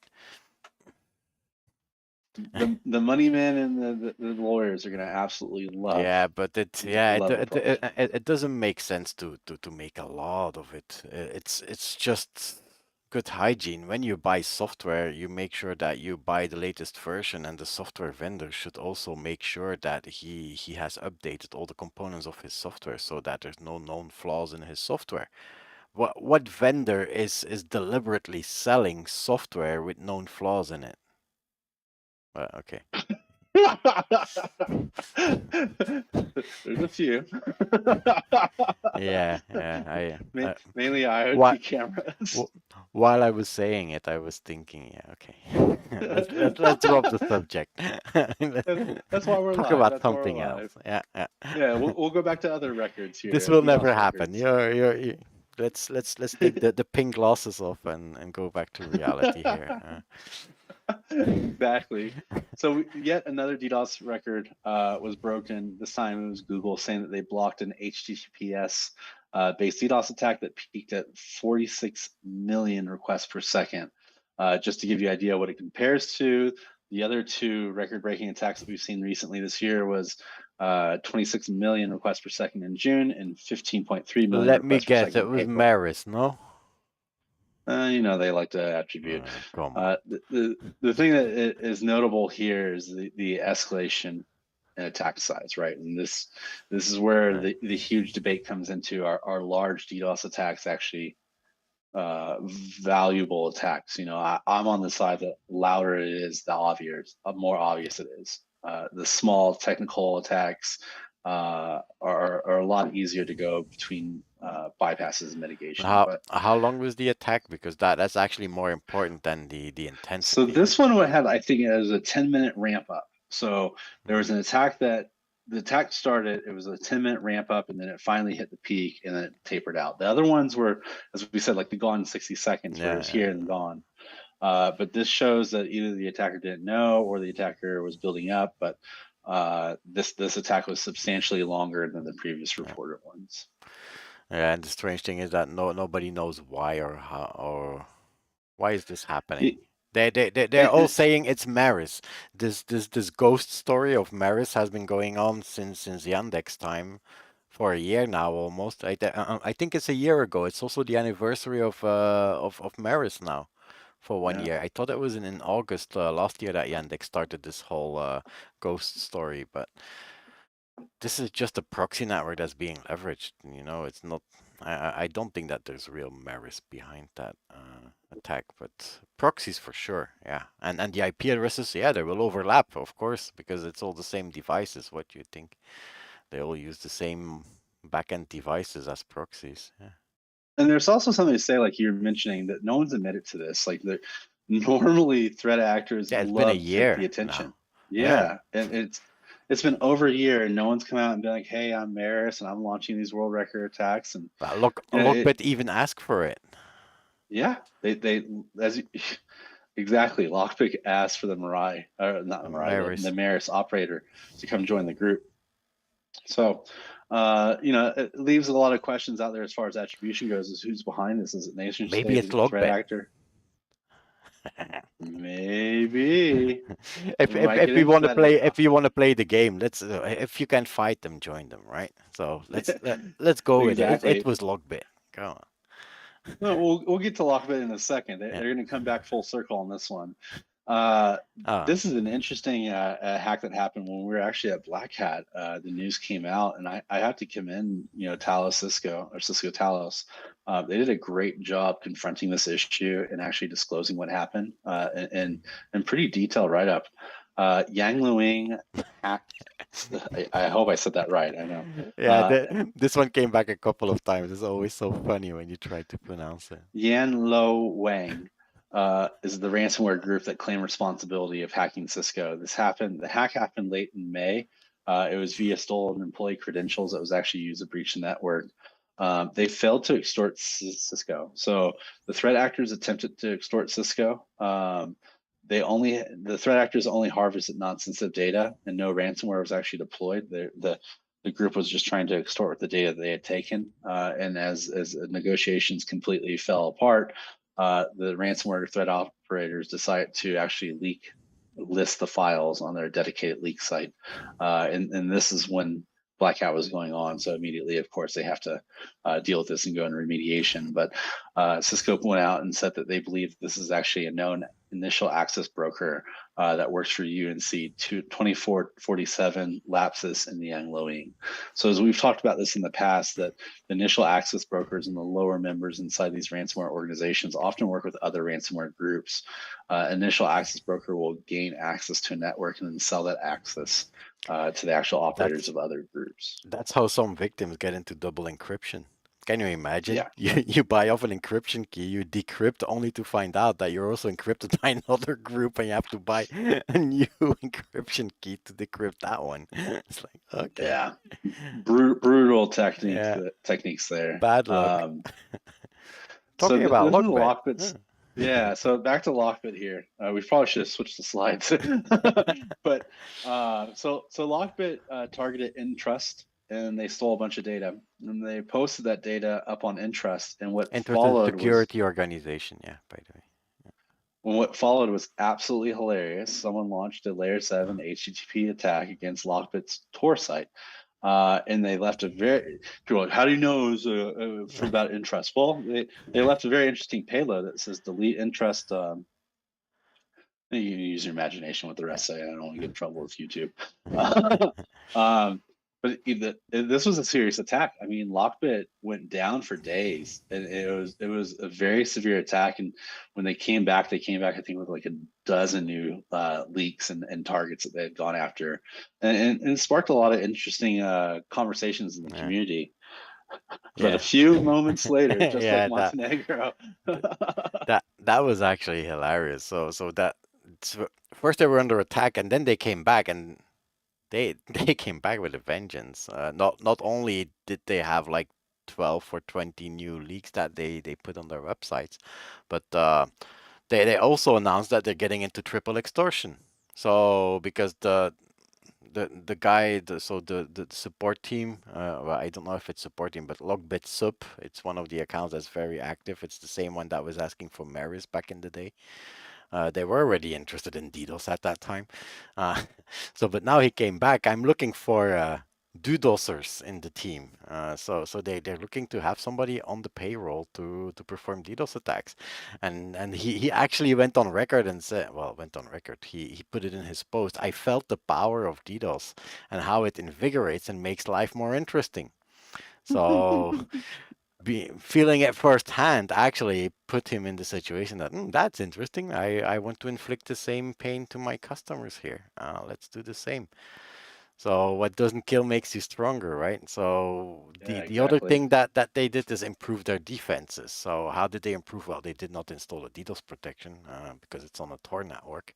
the money men and the lawyers are going to absolutely Yeah, but love the problem. it doesn't make sense to make a lot of it. It's just good hygiene. When you buy software, you make sure that you buy the latest version, and the software vendor should also make sure that he has updated all the components of his software so that there's no known flaws in his software. What vendor is deliberately selling software with known flaws in it? Okay. There's a few. Yeah, yeah. Mainly IoT What? cameras. While I was saying it, I was thinking, yeah, okay. Let's drop the subject. That's why we're Talk live. about That's why we're something else. live. Yeah, yeah. Yeah, we'll go back to other records This here, will never DDoS happen. records. Let's take the pink glasses off and go back to reality here. Exactly. So yet another DDoS record was broken. This time it was Google saying that they blocked an HTTPS based DDoS attack that peaked at 46 million requests per second. Just to give you an idea what it compares to, the other two record-breaking attacks that we've seen recently this year was 26 million requests per second in June and 15.3 million Let me requests per guess, second it in was April. Maris, no? You know, they like to attribute. Come on. The thing that is notable here is the escalation in attack size, right? And this is where the huge debate comes into, are large DDoS attacks actually valuable attacks? You know, I'm on the side that louder it is, the more obvious it is. The small technical attacks are a lot easier to go between bypasses and mitigation. But How long was the attack? Because that's actually more important than the so intensity. this one had, I think, it was a 10-minute ramp up. So there was an attack that the attack started, it was a 10-minute ramp up, and then it finally hit the peak and then it tapered out. The other ones were, as we said, like the gone in 60 seconds, where it was here and gone. But this shows that either the attacker didn't know or the attacker was building up. But this attack was substantially longer than the previous reported ones. Yeah, and the strange thing is that nobody knows why or how or why is this happening. They're all saying it's Maris. This ghost story of Maris has been going on since Yandex time for a year now almost. I think it's a year ago. It's also the anniversary of Maris now for 1 year. I thought it was in August last year that Yandex started this whole ghost story, but this is just a proxy network that's being leveraged. You know, it's not. I don't think that there's real Maris behind that attack, but proxies for sure, yeah. And the IP addresses, yeah, they will overlap, of course, because it's all the same devices. What do you think? They all use the same backend devices as proxies. Yeah. And there's also something to say, like you're mentioning, that no one's admitted to this. Like normally threat actors It's been a love to take the year attention. now. Yeah, and it's been over a year, and no one's come out and been like, "Hey, I'm Maris, and I'm launching these world record attacks." And LockBit even asked for it. Yeah, they exactly. LockBit asked for the Mirai, or not the Mirai, the Maris operator to come join the group. So, you know, it leaves a lot of questions out there as far as attribution goes. Is who's behind this? Is it nation state? Maybe it's Is it threat LockBit. actor? Maybe. If we want to play, if you want to play the game, let's. If you can fight them, join them, right? So let's go with it. It was LockBit. Go on. No, we'll get to LockBit in a second. They're going to come back full circle on this one. This is an interesting hack that happened when we were actually at BlackHat. The news came out, and I have to commend, you know, Talos Cisco, or Cisco Talos. They did a great job confronting this issue and actually disclosing what happened, and pretty detailed write-up. Yang Luing hacked. I hope I said that right. I know. Yeah, this one came back a couple of times. It's always so funny when you try to pronounce it. Yan Lo Wang is the ransomware group that claimed responsibility of hacking Cisco. The hack happened late in May. It was via stolen employee credentials that was actually used to breach the network. They failed to extort Cisco. So the threat actors attempted to extort Cisco. The threat actors only harvested non-sensitive data, and no ransomware was actually deployed. The group was just trying to extort the data they had taken, and as negotiations completely fell apart, the ransomware threat operators decided to actually list the files on their dedicated leak site, and this is when BlackHat was going on. So immediately, of course, they have to deal with this and go into remediation. But Cisco went out and said that they believe this is actually a known initial access broker that works for UNC 2447 Lapsus and the Angloing. So as we've talked about this in the past, that the initial access brokers and the lower members inside these ransomware organizations often work with other ransomware groups. Initial access broker will gain access to a network and then sell that access to the actual operators of other groups. That's how some victims get into double encryption. Can you imagine? Yeah. You buy off an encryption key, you decrypt only to find out that you're also encrypted by another group and you have to buy a new encryption key to decrypt that one. It's like, okay. Yeah. Brutal techniques there. Bad luck. Talking about LockBits. Yeah, so back to LockBit here. We probably should have switched the slides. But so LockBit targeted Entrust, and they stole a bunch of data, and they posted that data up on Entrust, and what followed security organization, yeah, by the way. Well, what followed was absolutely hilarious. Someone launched a layer 7 HTTP attack against LockBit's Tor site. And they left a very, people are like, how do you know it was from about Entrust? Well, they left a very interesting payload that says delete Entrust. You can use your imagination with the rest say. I don't want to get in trouble with YouTube. But this was a serious attack. I mean, LockBit went down for days, and it was a very severe attack. And when they came back, I think with like a dozen new leaks and targets that they had gone after, and it sparked a lot of interesting conversations in the community. But a few moments later, just like Montenegro, that was actually hilarious. So that first they were under attack, and then they came back and. They came back with a vengeance. Not only did they have like 12 or 20 new leaks that they put on their websites, but they also announced that they're getting into triple extortion. So because the guy, the support team, well, I don't know if it's support team, but LockBit Sup, it's one of the accounts that's very active. It's the same one that was asking for Maris back in the day. They were already interested in DDoS at that time. But now he came back. I'm looking for DDoSers in the team. So they're looking to have somebody on the payroll to perform DDoS attacks. And he actually went on record and said, he put it in his post, I felt the power of DDoS and how it invigorates and makes life more interesting. So feeling it firsthand actually put him in the situation that that's interesting. I want to inflict the same pain to my customers here. Let's do the same. So what doesn't kill makes you stronger, right? So the other thing that they did is improve their defenses. So how did they improve? Well, they did not install a DDoS protection because it's on a Tor network.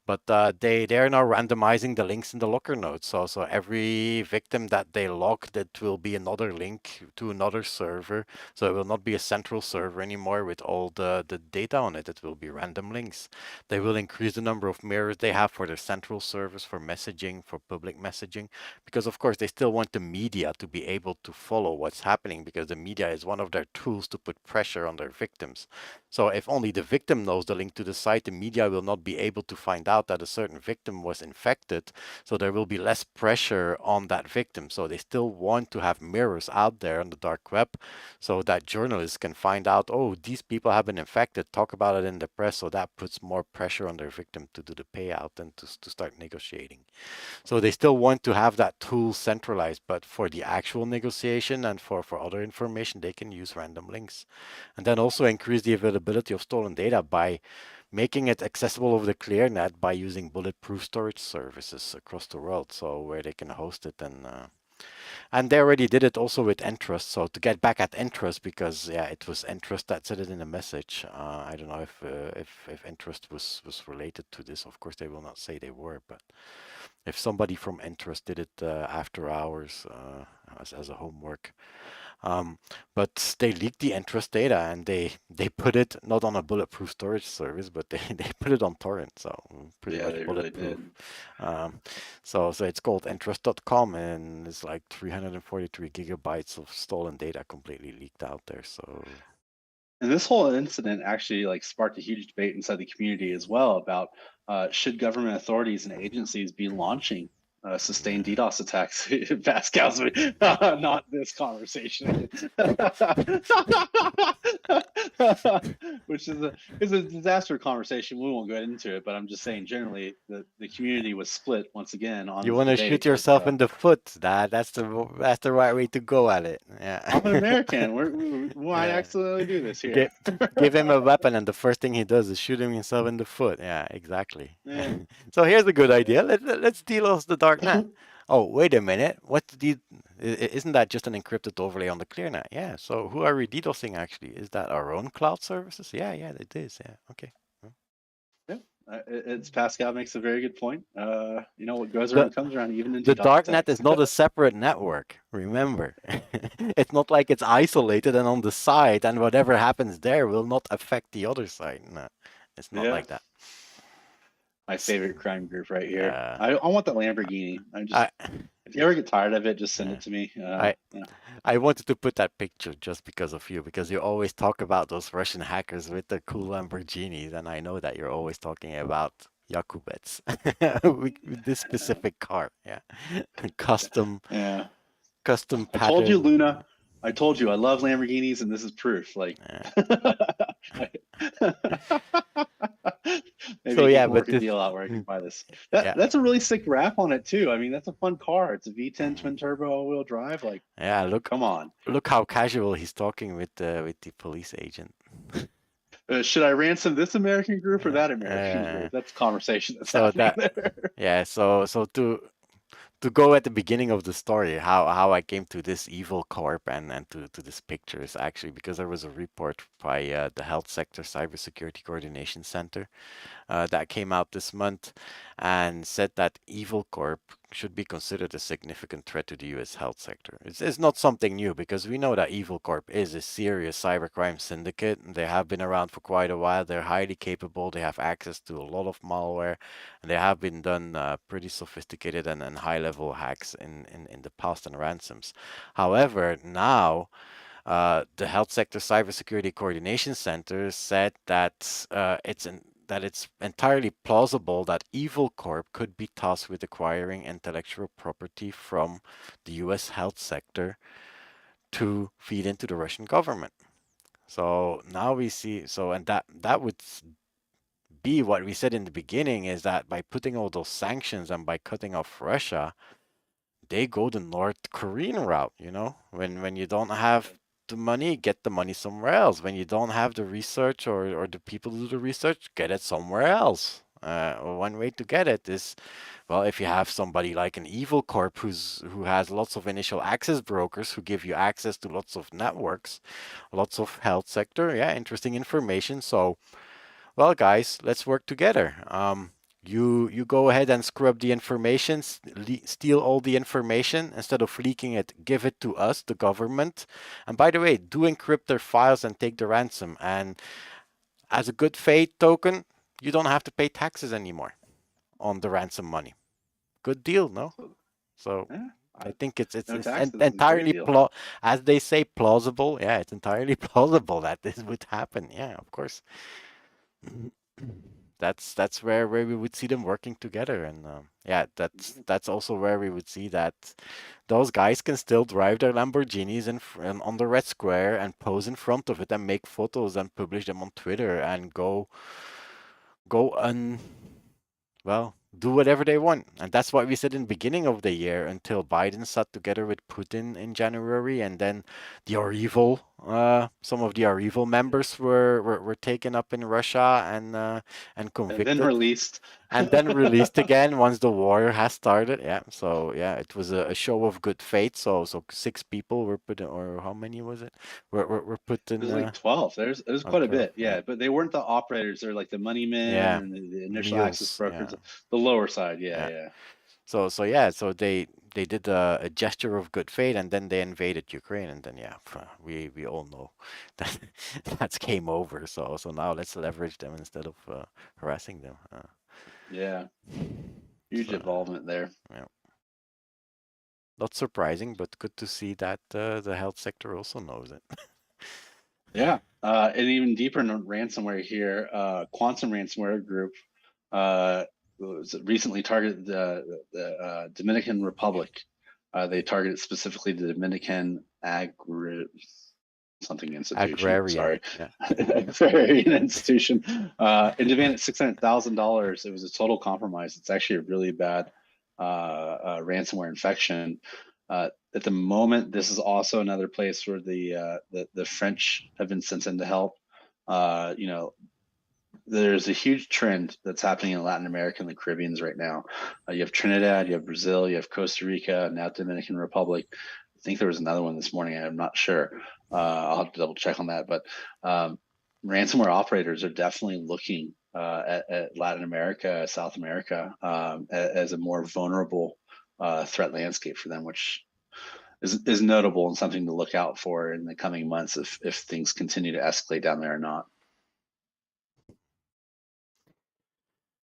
But they are now randomizing the links in the locker nodes. So every victim that they lock, that will be another link to another server. So it will not be a central server anymore with all the data on it. It will be random links. They will increase the number of mirrors they have for their central servers, for messaging, for public messaging. Because of course they still want the media to be able to follow what's happening, because the media is one of their tools to put pressure on their victims. So if only the victim knows the link to the site, the media will not be able to find out that a certain victim was infected. So there will be less pressure on that victim. So they still want to have mirrors out there on the dark web so that journalists can find out, oh, these people have been infected, talk about it in the press. So that puts more pressure on their victim to do the payout and to start negotiating. So they still want to have that tool centralized, but for the actual negotiation and for other information, they can use random links. And then also increase the availability of stolen data by making it accessible over the ClearNet by using bulletproof storage services across the world, so where they can host it and And they already did it also with Entrust. So to get back at Entrust, because yeah, it was Entrust that said it in the message. I don't know if Entrust was related to this. Of course, they will not say they were, but if somebody from Entrust did it after hours as a homework. But they leaked the Entrust data and they put it not on a bulletproof storage service, but they put it on torrent, so pretty much they bulletproof. really did. So it's called Entrust.com and it's like 343 gigabytes of stolen data completely leaked out there. So. And this whole incident actually like sparked a huge debate inside the community as well about should government authorities and agencies be launching sustained DDoS attacks. Pascal's not this conversation, which is a disaster conversation. We won't go into it, but I'm just saying generally the community was split once again on. You want to shoot yourself in the foot. That's the right way to go at it. Yeah. I'm an American. We might accidentally do this here. Give him a weapon, and the first thing he does is shoot himself in the foot. Yeah, exactly. Yeah. So here's a good idea. Let's DDoS the darknet. Oh, wait a minute. Isn't that just an encrypted overlay on the clearnet? Yeah. So who are we DDoSing actually? Is that our own cloud services? Yeah, it is. Yeah. Okay. It's Pascal makes a very good point. What goes around comes around, even in the darknet is not a separate network. Remember, it's not like it's isolated and on the side, and whatever happens there will not affect the other side. No, it's not like that. My favorite crime group right here. I want the Lamborghini. If you ever get tired of it, just send it to me. I wanted to put that picture just because of you, because you always talk about those Russian hackers with the cool Lamborghinis, and I know that you're always talking about Yakubets with this specific car. Yeah, custom. Yeah. Custom pattern. I told you, Luna. I told you I love Lamborghinis, and this is proof. Like. Maybe I can work a deal out where I can buy this. That's a really sick wrap on it too. I mean, that's a fun car. It's a V10 twin turbo all-wheel drive. Like, come on. Look how casual he's talking with the police agent. Should I ransom this American group or that American group? That's a conversation that's happening there. Yeah. So to go at the beginning of the story, how I came to this evil corp and to this picture is actually because there was a report by the Health Sector Cybersecurity Coordination Center that came out this month and said that evil corp should be considered a significant threat to the U.S. health sector. It's not something new because we know that evil corp is a serious cybercrime syndicate. They have been around for quite a while. They're highly capable. They have access to a lot of malware, and they have been done pretty sophisticated and high-level hacks in the past and ransoms. However, now the Health Sector Cybersecurity Coordination Center said that it's entirely plausible that Evil Corp could be tasked with acquiring intellectual property from the US health sector to feed into the Russian government. So now we see, and that would be what we said in the beginning, is that by putting all those sanctions and by cutting off Russia, they go the North Korean route, when you don't have the money, get the money somewhere else. When you don't have the research or the people to do the research, get it somewhere else. One way to get it is, well, if you have somebody like an Evil Corp who has lots of initial access brokers who give you access to lots of networks, lots of health sector, interesting information. So, well, guys, let's work together. You go ahead and scrub the information, steal all the information. Instead of leaking it, give it to us, the government. And by the way, do encrypt their files and take the ransom. And as a good faith token, you don't have to pay taxes anymore on the ransom money. Good deal, no? So I think it's entirely as they say, plausible. Yeah, it's entirely plausible that this would happen. Yeah, of course. That's where we would see them working together, and that's also where we would see that those guys can still drive their Lamborghinis and on the Red Square and pose in front of it and make photos and publish them on Twitter and do whatever they want. And that's what we said in the beginning of the year until Biden sat together with Putin in January, and then the Evil Some of the Arrival members were taken up in Russia and And then convicted. released. And then released again once the war has started. Yeah. So yeah, it was a show of good faith. So 6 people were put in, or how many was it? Were put It in. was like 12. There's quite a 12. bit. Yeah, but they weren't the operators. They're like the money men Yeah. and the initial access Mules. brokers, Yeah. the lower side. Yeah, Yeah. yeah. So yeah. So they did a gesture of good faith, and then they invaded Ukraine, and then yeah, we all know that that's game over. So now let's leverage them instead of harassing them. Yeah. Huge So involvement there. yeah. Not surprising, but good to see that the health sector also knows it. Yeah. And even deeper into ransomware here, Quantum Ransomware Group was recently targeted the Dominican Republic. They targeted specifically the Dominican something institution. Agrarian. Sorry, Yeah. agrarian institution. And demanded $600,000. It was a total compromise. It's actually a really bad ransomware infection. At the moment, this is also another place where the French have been sent in to help. You know, there's a huge trend that's happening in Latin America and the Caribbeans right now. You have Trinidad, you have Brazil, you have Costa Rica, now Dominican Republic. I think there was another one this morning. I'm not sure. I'll have to double check on that. But ransomware operators are definitely looking at Latin America, South America as a more vulnerable threat landscape for them, which is notable and something to look out for in the coming months if things continue to escalate down there or not.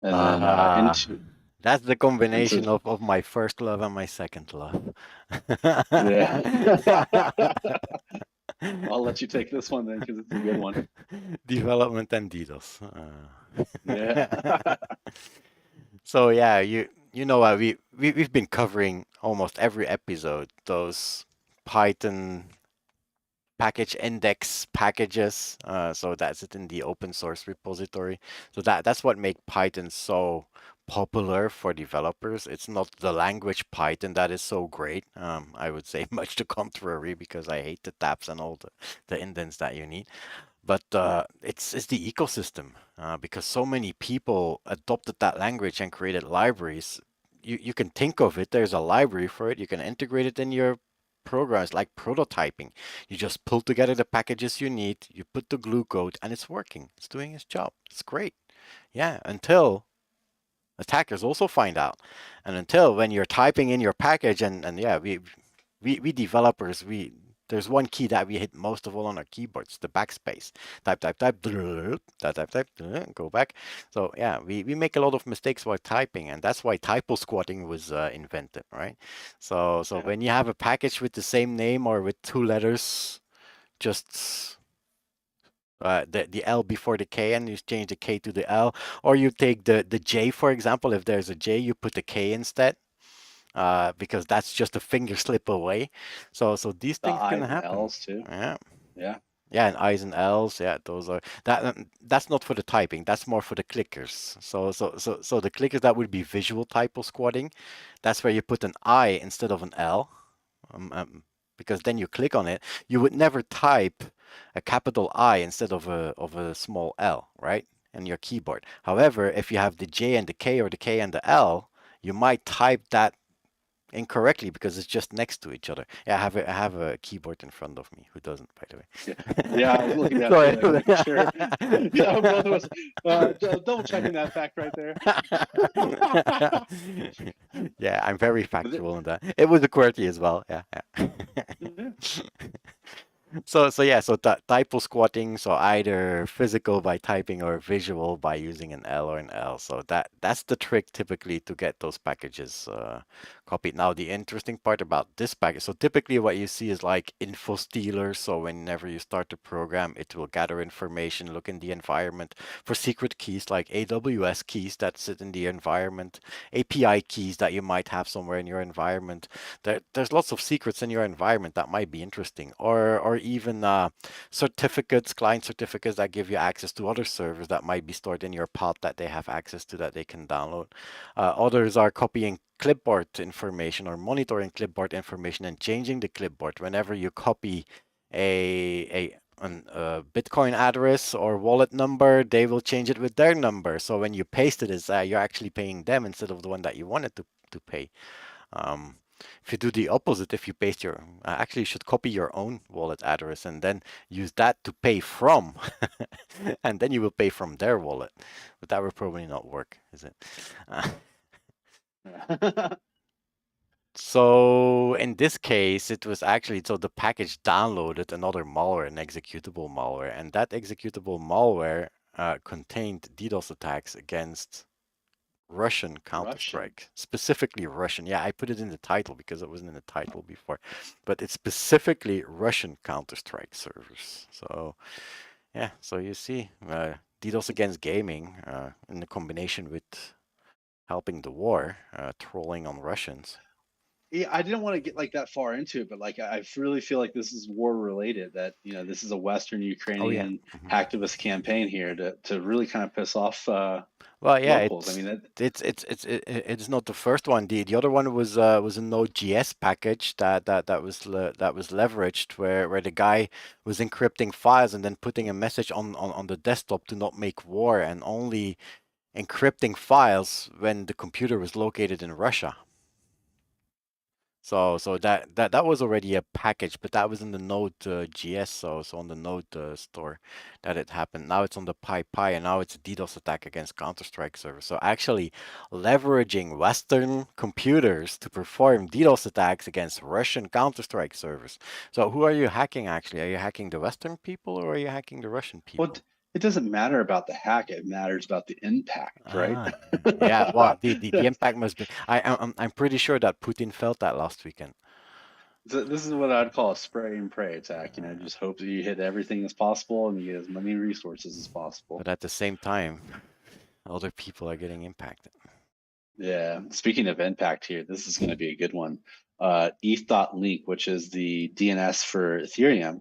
And then that's the combination of my first love and my second love. Yeah. I'll let you take this one then because it's a good one. Development and DDoS. Yeah. So yeah, you know we've been covering almost every episode those Python package index packages. So that's it in the open source repository. So that's what makes Python so popular for developers. It's not the language Python that is so great. I would say much to contrary because I hate the tabs and all the indents that you need. But it's the ecosystem because so many people adopted that language and created libraries. You can think of it, there's a library for it. You can integrate it in your programs like prototyping. You just pull together the packages you need, you put the glue code, and it's working. It's doing its job. It's great. Yeah, until attackers also find out. And until when you're typing in your package and yeah, we developers, there's one key that we hit most of all on our keyboards, the backspace. Type, go back. So yeah, we make a lot of mistakes while typing, and that's why typo squatting was invented, right? So when you have a package with the same name or with 2 letters, just the L before the K and you change the K to the L, or you take the J, for example. If there's a J, you put the K instead. Because that's just a finger slip away. So these things can happen. L's too. Yeah. Yeah. Yeah, and I's and L's. Yeah, those are that's not for the typing. That's more for the clickers. So the clickers that would be visual typo squatting. That's where you put an I instead of an L, because then you click on it. You would never type a capital I instead of a small L, right? In your keyboard. However, if you have the J and the K or the K and the L, you might type that incorrectly because it's just next to each other. Yeah, I have a keyboard in front of me. Who doesn't, by the way? Yeah, I was looking at it, making sure. Yeah, both of us double checking that fact right there. Yeah, I'm very factual in that. It was a QWERTY as well. Yeah. So typo squatting, so either physical by typing or visual by using an L or an L. So that's the trick typically to get those packages copied. Now the interesting part about this package, so typically what you see is like info stealers. So whenever you start the program, it will gather information, look in the environment for secret keys like AWS keys that sit in the environment, API keys that you might have somewhere in your environment. There's lots of secrets in your environment that might be interesting, or even certificates, client certificates that give you access to other servers that might be stored in your pod that they have access to that they can download. Others are copying clipboard information or monitoring clipboard information and changing the clipboard. Whenever you copy a Bitcoin address or wallet number, they will change it with their number. So when you paste it, you're actually paying them instead of the one that you wanted to pay. If you do the opposite, if you paste your, actually you should copy your own wallet address and then use that to pay from, and then you will pay from their wallet. But that will probably not work, is it? So in this case, it was actually, so the package downloaded another malware, an executable malware, and that executable malware contained DDoS attacks against Russian Counter-Strike, specifically Russian. Yeah, I put it in the title because it wasn't in the title before, but it's specifically Russian Counter-Strike servers. So yeah, so you see, DDoS against gaming in the combination with helping the war, trolling on Russians. Yeah, I didn't want to get like that far into it, but like I really feel like this is war related. That this is a Western Ukrainian hacktivist campaign here to really kind of piss off well, yeah, locals. I mean, it's not the first one. The other one was a Node.js package that was leveraged where the guy was encrypting files and then putting a message on the desktop to not make war and only encrypting files when the computer was located in Russia. So that was already a package, but that was in the Node.js, so on the Node store that it happened. Now it's on the PyPy, and now it's a DDoS attack against Counter-Strike servers. So actually leveraging Western computers to perform DDoS attacks against Russian Counter-Strike servers. So who are you hacking actually? Are you hacking the Western people or are you hacking the Russian people? well, it doesn't matter about the hack; it matters about the impact, right? Yeah. Well, the impact must be. I'm pretty sure that Putin felt that last weekend. So this is what I'd call a spray and pray attack. Just hope that you hit everything as possible and you get as many resources as possible. But at the same time, other people are getting impacted. Yeah. Speaking of impact here, this is going to be a good one. Eth.link, which is the DNS for Ethereum,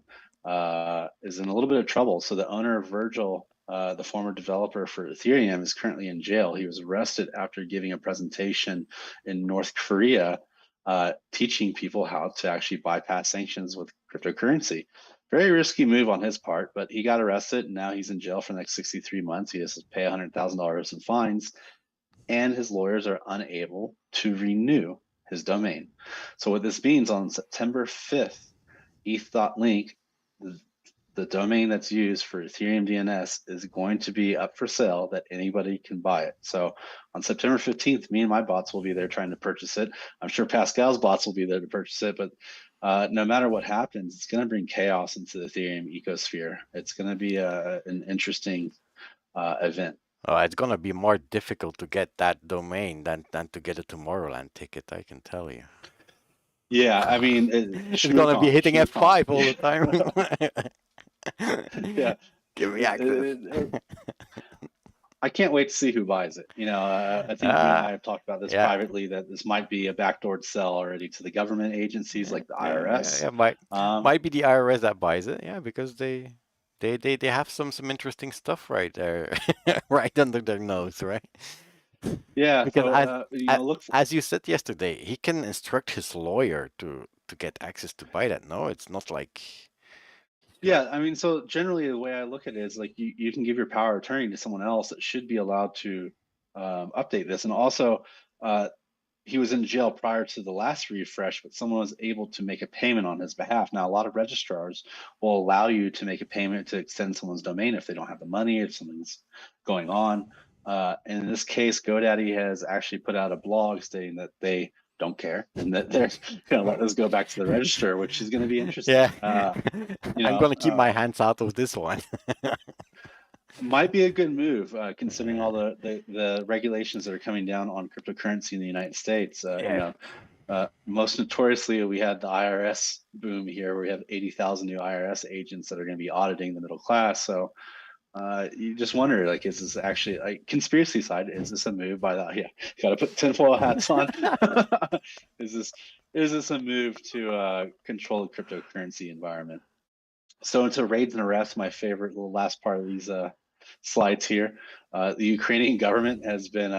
is in a little bit of trouble. So the owner of Virgil, the former developer for Ethereum, is currently in jail. He was arrested after giving a presentation in North Korea, teaching people how to actually bypass sanctions with cryptocurrency. Very risky move on his part, but he got arrested and now he's in jail for the next 63 months. He has to pay $100,000 in fines, and his lawyers are unable to renew his domain. So what this means, on September 5th, Eth.link, the domain that's used for Ethereum DNS, is going to be up for sale, that anybody can buy it. So on September 15th, me and my bots will be there trying to purchase it. I'm sure Pascal's bots will be there to purchase it, but no matter what happens, it's going to bring chaos into the Ethereum ecosphere. It's going to be an interesting event. It's gonna be more difficult to get that domain than to get a Tomorrowland ticket, I can tell you. Yeah, I mean, it's gonna be hitting F5 all the time. Yeah, give me access. I can't wait to see who buys it. I think you and I have talked about this privately, that this might be a backdoor sell already to the government agencies like the IRS. Might be the IRS that buys it, because they have some interesting stuff right there, right under their nose, right? Yeah, because as you said yesterday, he can instruct his lawyer to get access to buy that. No, it's not like. Yeah, I mean, so generally the way I look at it is like you can give your power of attorney to someone else that should be allowed to update this. And also, he was in jail prior to the last refresh, but someone was able to make a payment on his behalf. Now, a lot of registrars will allow you to make a payment to extend someone's domain if they don't have the money, if something's going on. And in this case, GoDaddy has actually put out a blog stating that they don't care and that they're going to let this go back to the register, which is going to be interesting. Yeah, I'm going to keep my hands out of this one. Might be a good move, considering all the regulations that are coming down on cryptocurrency in the United States. Most notoriously, we had the IRS boom here, where we have 80,000 new IRS agents that are going to be auditing the middle class. So you just wonder, like, is this actually, like, conspiracy side? Is this a move by the? Yeah, you got to put tinfoil hats on. Is this a move to control the cryptocurrency environment? So into raids and arrests, my favorite little last part of these slides here. The Ukrainian government has been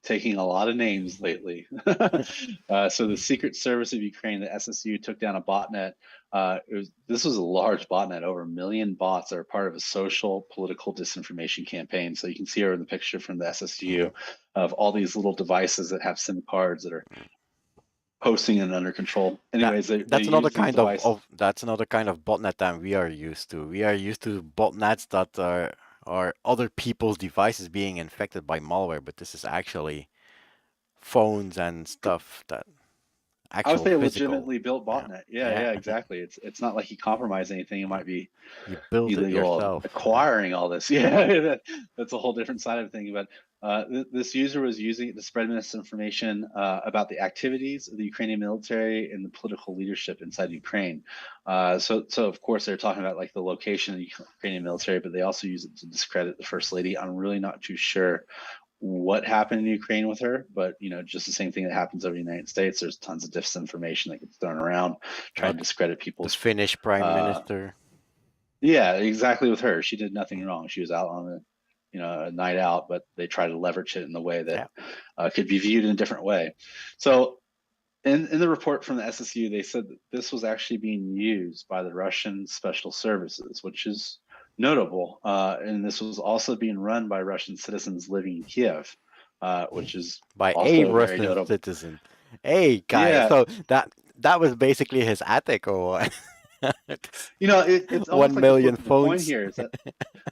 taking a lot of names lately. So the Secret Service of Ukraine, the SSU, took down a botnet. This was a large botnet, over 1 million bots that are part of a social political disinformation campaign. So you can see here in the picture from the SSU of all these little devices that have SIM cards that are posting and under control. Anyways, they that's another use these kind devices. that's another kind of botnet that we are used to. We are used to botnets that are other people's devices being infected by malware, but this is actually phones and stuff that I would actual say a physical. legitimately built Yeah, botnet. Yeah, yeah. yeah, exactly. It's not like you compromise anything. It might be You build it illegal yourself. acquiring all this. Yeah, that's a whole different side of the thing. But this user was using it to spread misinformation about the activities of the Ukrainian military and the political leadership inside Ukraine. So of course they're talking about like the location of the Ukrainian military, but they also use it to discredit the first lady. I'm really not too sure what happened in Ukraine with her, but just the same thing that happens over the United States. There's tons of disinformation that gets thrown around, trying to discredit The people's. Finnish prime minister. Yeah, exactly with her. She did nothing wrong. She was out on a night out, but they try to leverage it in the way that could be viewed in a different way. So in the report from the SSU, they said that this was actually being used by the Russian special services, which is notable. And this was also being run by Russian citizens living in Kiev, which is By a also very Russian notable. citizen. Hey, guy. Yeah, So that was basically his attic, or what? it's almost One like the million flip of the coin phones. here is that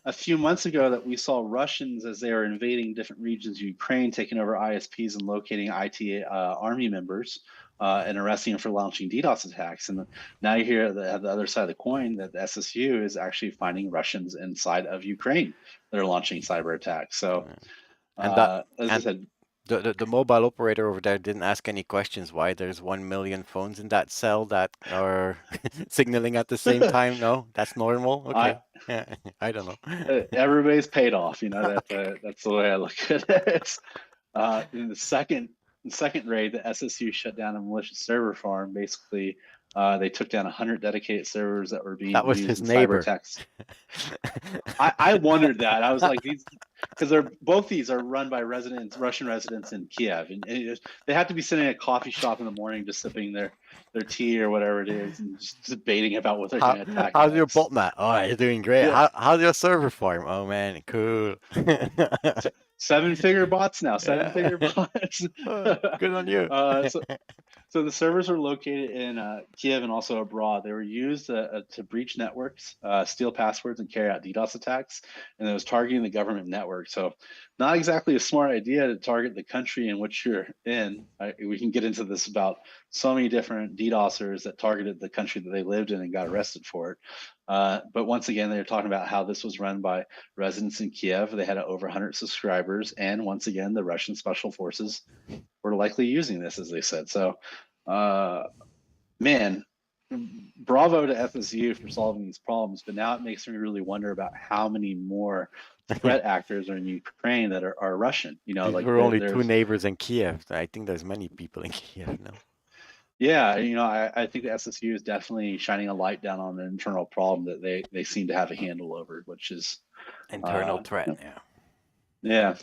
a few months ago that we saw Russians as they were invading different regions of Ukraine, taking over ISPs and locating IT army members and arresting them for launching DDoS attacks. And now you hear at the other side of the coin that the SSU is actually finding Russians inside of Ukraine that are launching cyber attacks. So And that as I and said, the mobile operator over there didn't ask any questions why there's 1 million phones in that cell that are signaling at the same time. No, that's normal. I Okay. Yeah, I don't know. everybody's paid off. That's the way I look at it. In the second raid, the SSU shut down a malicious server farm. Basically, they took down 100 dedicated servers that were being That was used his in cyber neighbor. attacks. I wondered that. I was like, because both these are run by Russian residents in Kiev, and they have to be sitting at a coffee shop in the morning, just sipping their tea or whatever it is, and just debating about what they're How going to attack how's your next. botnet? Oh, it's doing great. Yeah, How's your server farm? Oh man, cool. seven-figure bots now. Yeah. Seven-figure bots. Oh, good on you. So the servers were located in Kiev and also abroad. They were used to breach networks, steal passwords, and carry out DDoS attacks. And it was targeting the government network. So not exactly a smart idea to target the country in which you're in. We can get into this about so many different DDoSers that targeted the country that they lived in and got arrested for it. But once again, they were talking about how this was run by residents in Kiev. They had over 100 subscribers. And once again, the Russian special forces were likely using this, as they said. So, man, bravo to FSU for solving these problems. But now it makes me really wonder about how many more threat actors are in Ukraine that are Russian. These Like were only two there's, neighbors in Kiev. I think there's many people in Kiev now. yeah, I think the SSU is definitely shining a light down on an internal problem that they seem to have a handle over, which is Internal threat, yeah. yeah.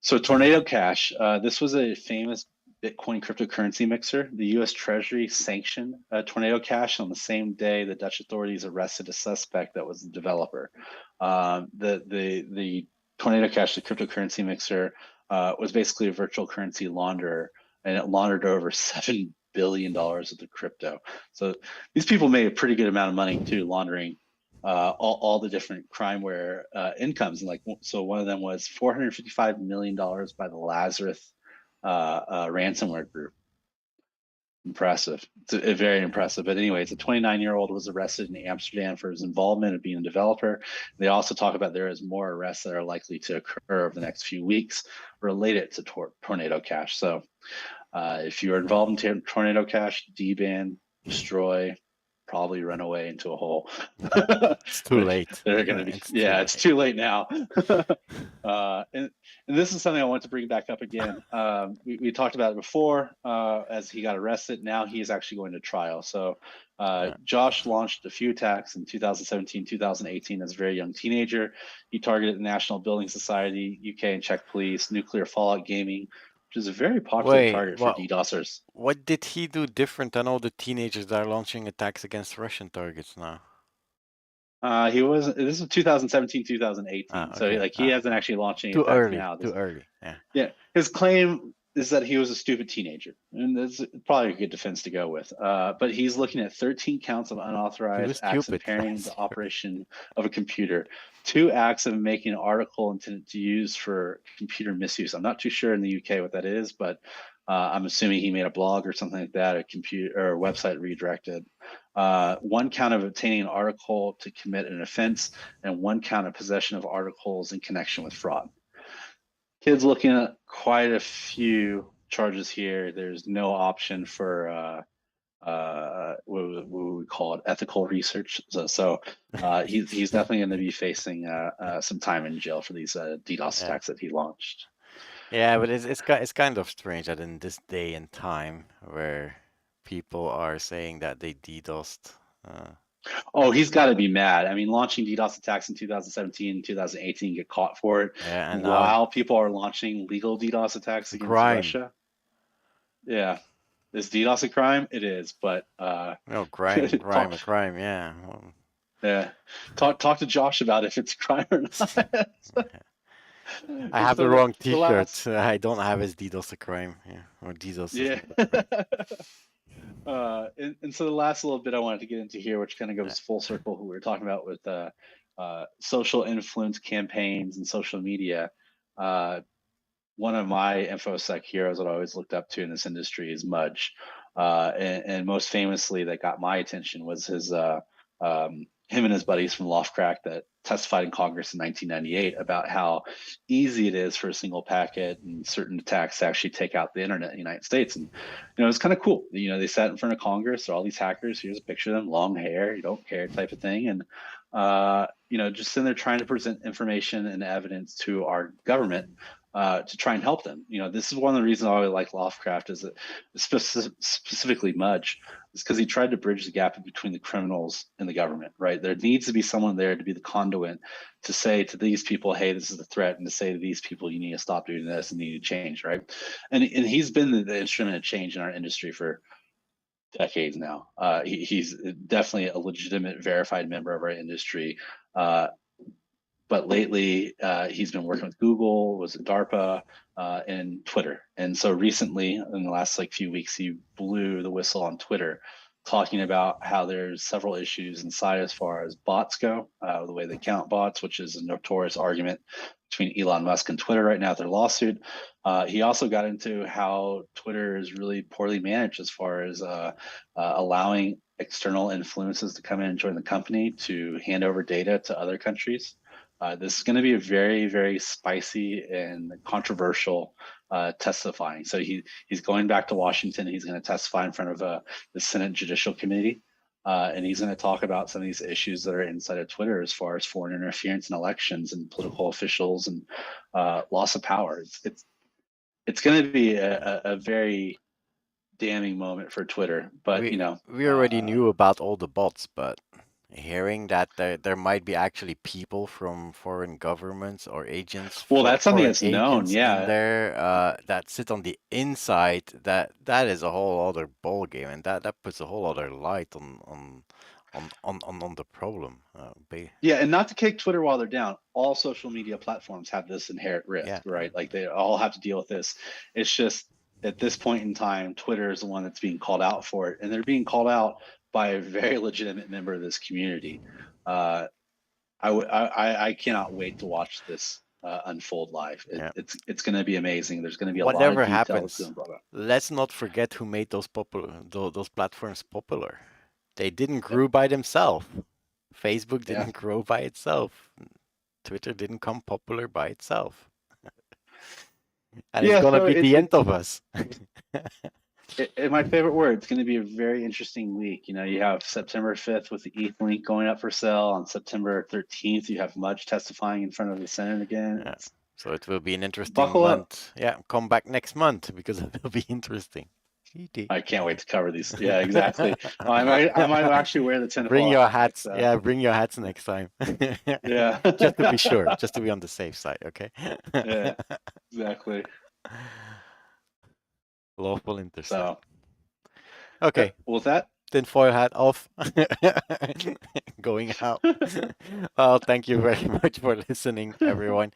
So Tornado Cash, this was a famous Bitcoin cryptocurrency mixer. The U.S. Treasury sanctioned Tornado Cash on the same day the Dutch authorities arrested a suspect that was the developer. The Tornado Cash, the cryptocurrency mixer, was basically a virtual currency launderer, and it laundered over $7 billion of the crypto. So these people made a pretty good amount of money too, laundering all the different crimeware incomes. And so one of them was $455 million by the Lazarus ransomware group. Impressive. It's very impressive. But anyways, a 29-year-old was arrested in Amsterdam for his involvement of being a developer. They also talk about there is more arrests that are likely to occur over the next few weeks related to Tornado Cash. So if you're involved in Tornado Cash, deban, destroy, probably run away into a hole. It's too late. They're going to be, it's too late now. And this is something I want to bring back up again. We talked about it before as he got arrested. Now he is actually going to trial. So Josh launched a few attacks in 2017, 2018 as a very young teenager. He targeted the National Building Society, UK and Czech police, nuclear fallout gaming, which is a very popular target for DDoSers. What did he do different than all the teenagers that are launching attacks against Russian targets now? This is 2017, 2018. So like he hasn't actually launched any attacks now. Too early. Yeah. His claim is that he was a stupid teenager, and that's probably a good defense to go with. But he's looking at 13 counts of unauthorized acts impairing the operation of a computer, 2 acts of making an article intended to use for computer misuse. I'm not too sure in the UK what that is, but I'm assuming he made a blog or something like that, a computer or a website redirected. 1 count of obtaining an article to commit an offense, and 1 count of possession of articles in connection with fraud. Kid's looking at quite a few charges here. There's no option for what would we call it, ethical research. So he's definitely going to be facing some time in jail for these DDoS attacks that he launched. Yeah, but it's kind of strange that in this day and time where people are saying that they DDoSed. Oh, he's got to be mad. I mean, launching DDoS attacks in 2017, 2018, get caught for it. Yeah, and while people are launching legal DDoS attacks against Russia. Yeah. Is DDoS a crime? It is, but no, crime, yeah. Yeah. Talk to Josh about if it's a crime or not. I have the wrong t-shirt. I don't have his DDoS a crime. Yeah. Or DDoS. Yeah. And so the last little bit I wanted to get into here, which kind of goes full circle, who we were talking about with social influence campaigns and social media. One of my InfoSec heroes that I always looked up to in this industry is Mudge. And most famously that got my attention was his him and his buddies from Loftcrack that testified in Congress in 1998 about how easy it is for a single packet and certain attacks to actually take out the internet in the United States. And, it's kind of cool. They sat in front of Congress, all these hackers, here's a picture of them, long hair, you don't care type of thing. And, just sitting there trying to present information and evidence to our government to try and help them. This is one of the reasons I really like Loftcraft is that specifically Mudge, is because he tried to bridge the gap between the criminals and the government, right? There needs to be someone there to be the conduit to say to these people, hey, this is a threat, and to say to these people, you need to stop doing this and need to change, right? And he's been the instrument of change in our industry for decades now. He's definitely a legitimate, verified member of our industry. But lately, he's been working with Google, was at DARPA, and Twitter. And so recently, in the last few weeks, he blew the whistle on Twitter, talking about how there's several issues inside as far as bots go, the way they count bots, which is a notorious argument between Elon Musk and Twitter right now, their lawsuit. He also got into how Twitter is really poorly managed as far as allowing external influences to come in and join the company to hand over data to other countries. This is going to be a very, very spicy and controversial testifying. So he's going back to Washington. He's going to testify in front of the Senate Judicial Committee, and he's going to talk about some of these issues that are inside of Twitter as far as foreign interference in elections and political officials and loss of power. It's going to be a very damning moment for Twitter. But we already knew about all the bots, but hearing that there might be actually people from foreign governments or agents. Well, that's something that's known, yeah. In there that sit on the inside. That is a whole other ball game, and that puts a whole other light on the problem. Yeah, and not to kick Twitter while they're down. All social media platforms have this inherent risk, right? Like they all have to deal with this. It's just at this point in time, Twitter is the one that's being called out for it, and they're being called out by a very legitimate member of this community. I cannot wait to watch this unfold live. It's going to be amazing. There's going to be a lot of details. Whatever happens, let's not forget who made those platforms popular. They didn't grow by themselves. Facebook didn't grow by itself. Twitter didn't come popular by itself. And it's going to be the end of us. My favorite word. It's going to be a very interesting week. You know, you have September 5th with the Eht.link going up for sale. On September 13th, you have Mudge testifying in front of the Senate again. Yeah. So it will be an interesting Buckle up. month. Yeah, come back next month because it will be interesting. I can't wait to cover these. Yeah, exactly. I might actually wear the tinfoil. Bring your hat hats. next, Yeah, bring your hats next time. Yeah. Just to be sure, just to be on the safe side, okay? Yeah, exactly. Lawful intercept. So, okay. With that, tinfoil hat off. Going out. Well, thank you very much for listening, everyone.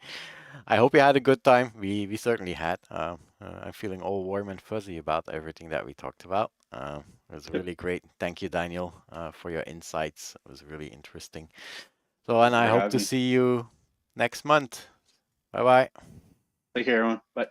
I hope you had a good time. We certainly had. I'm feeling all warm and fuzzy about everything that we talked about. It was really great. Thank you, Daniel, for your insights. It was really interesting. So, and I hope to see you next month. Bye-bye. Take care, everyone. Bye.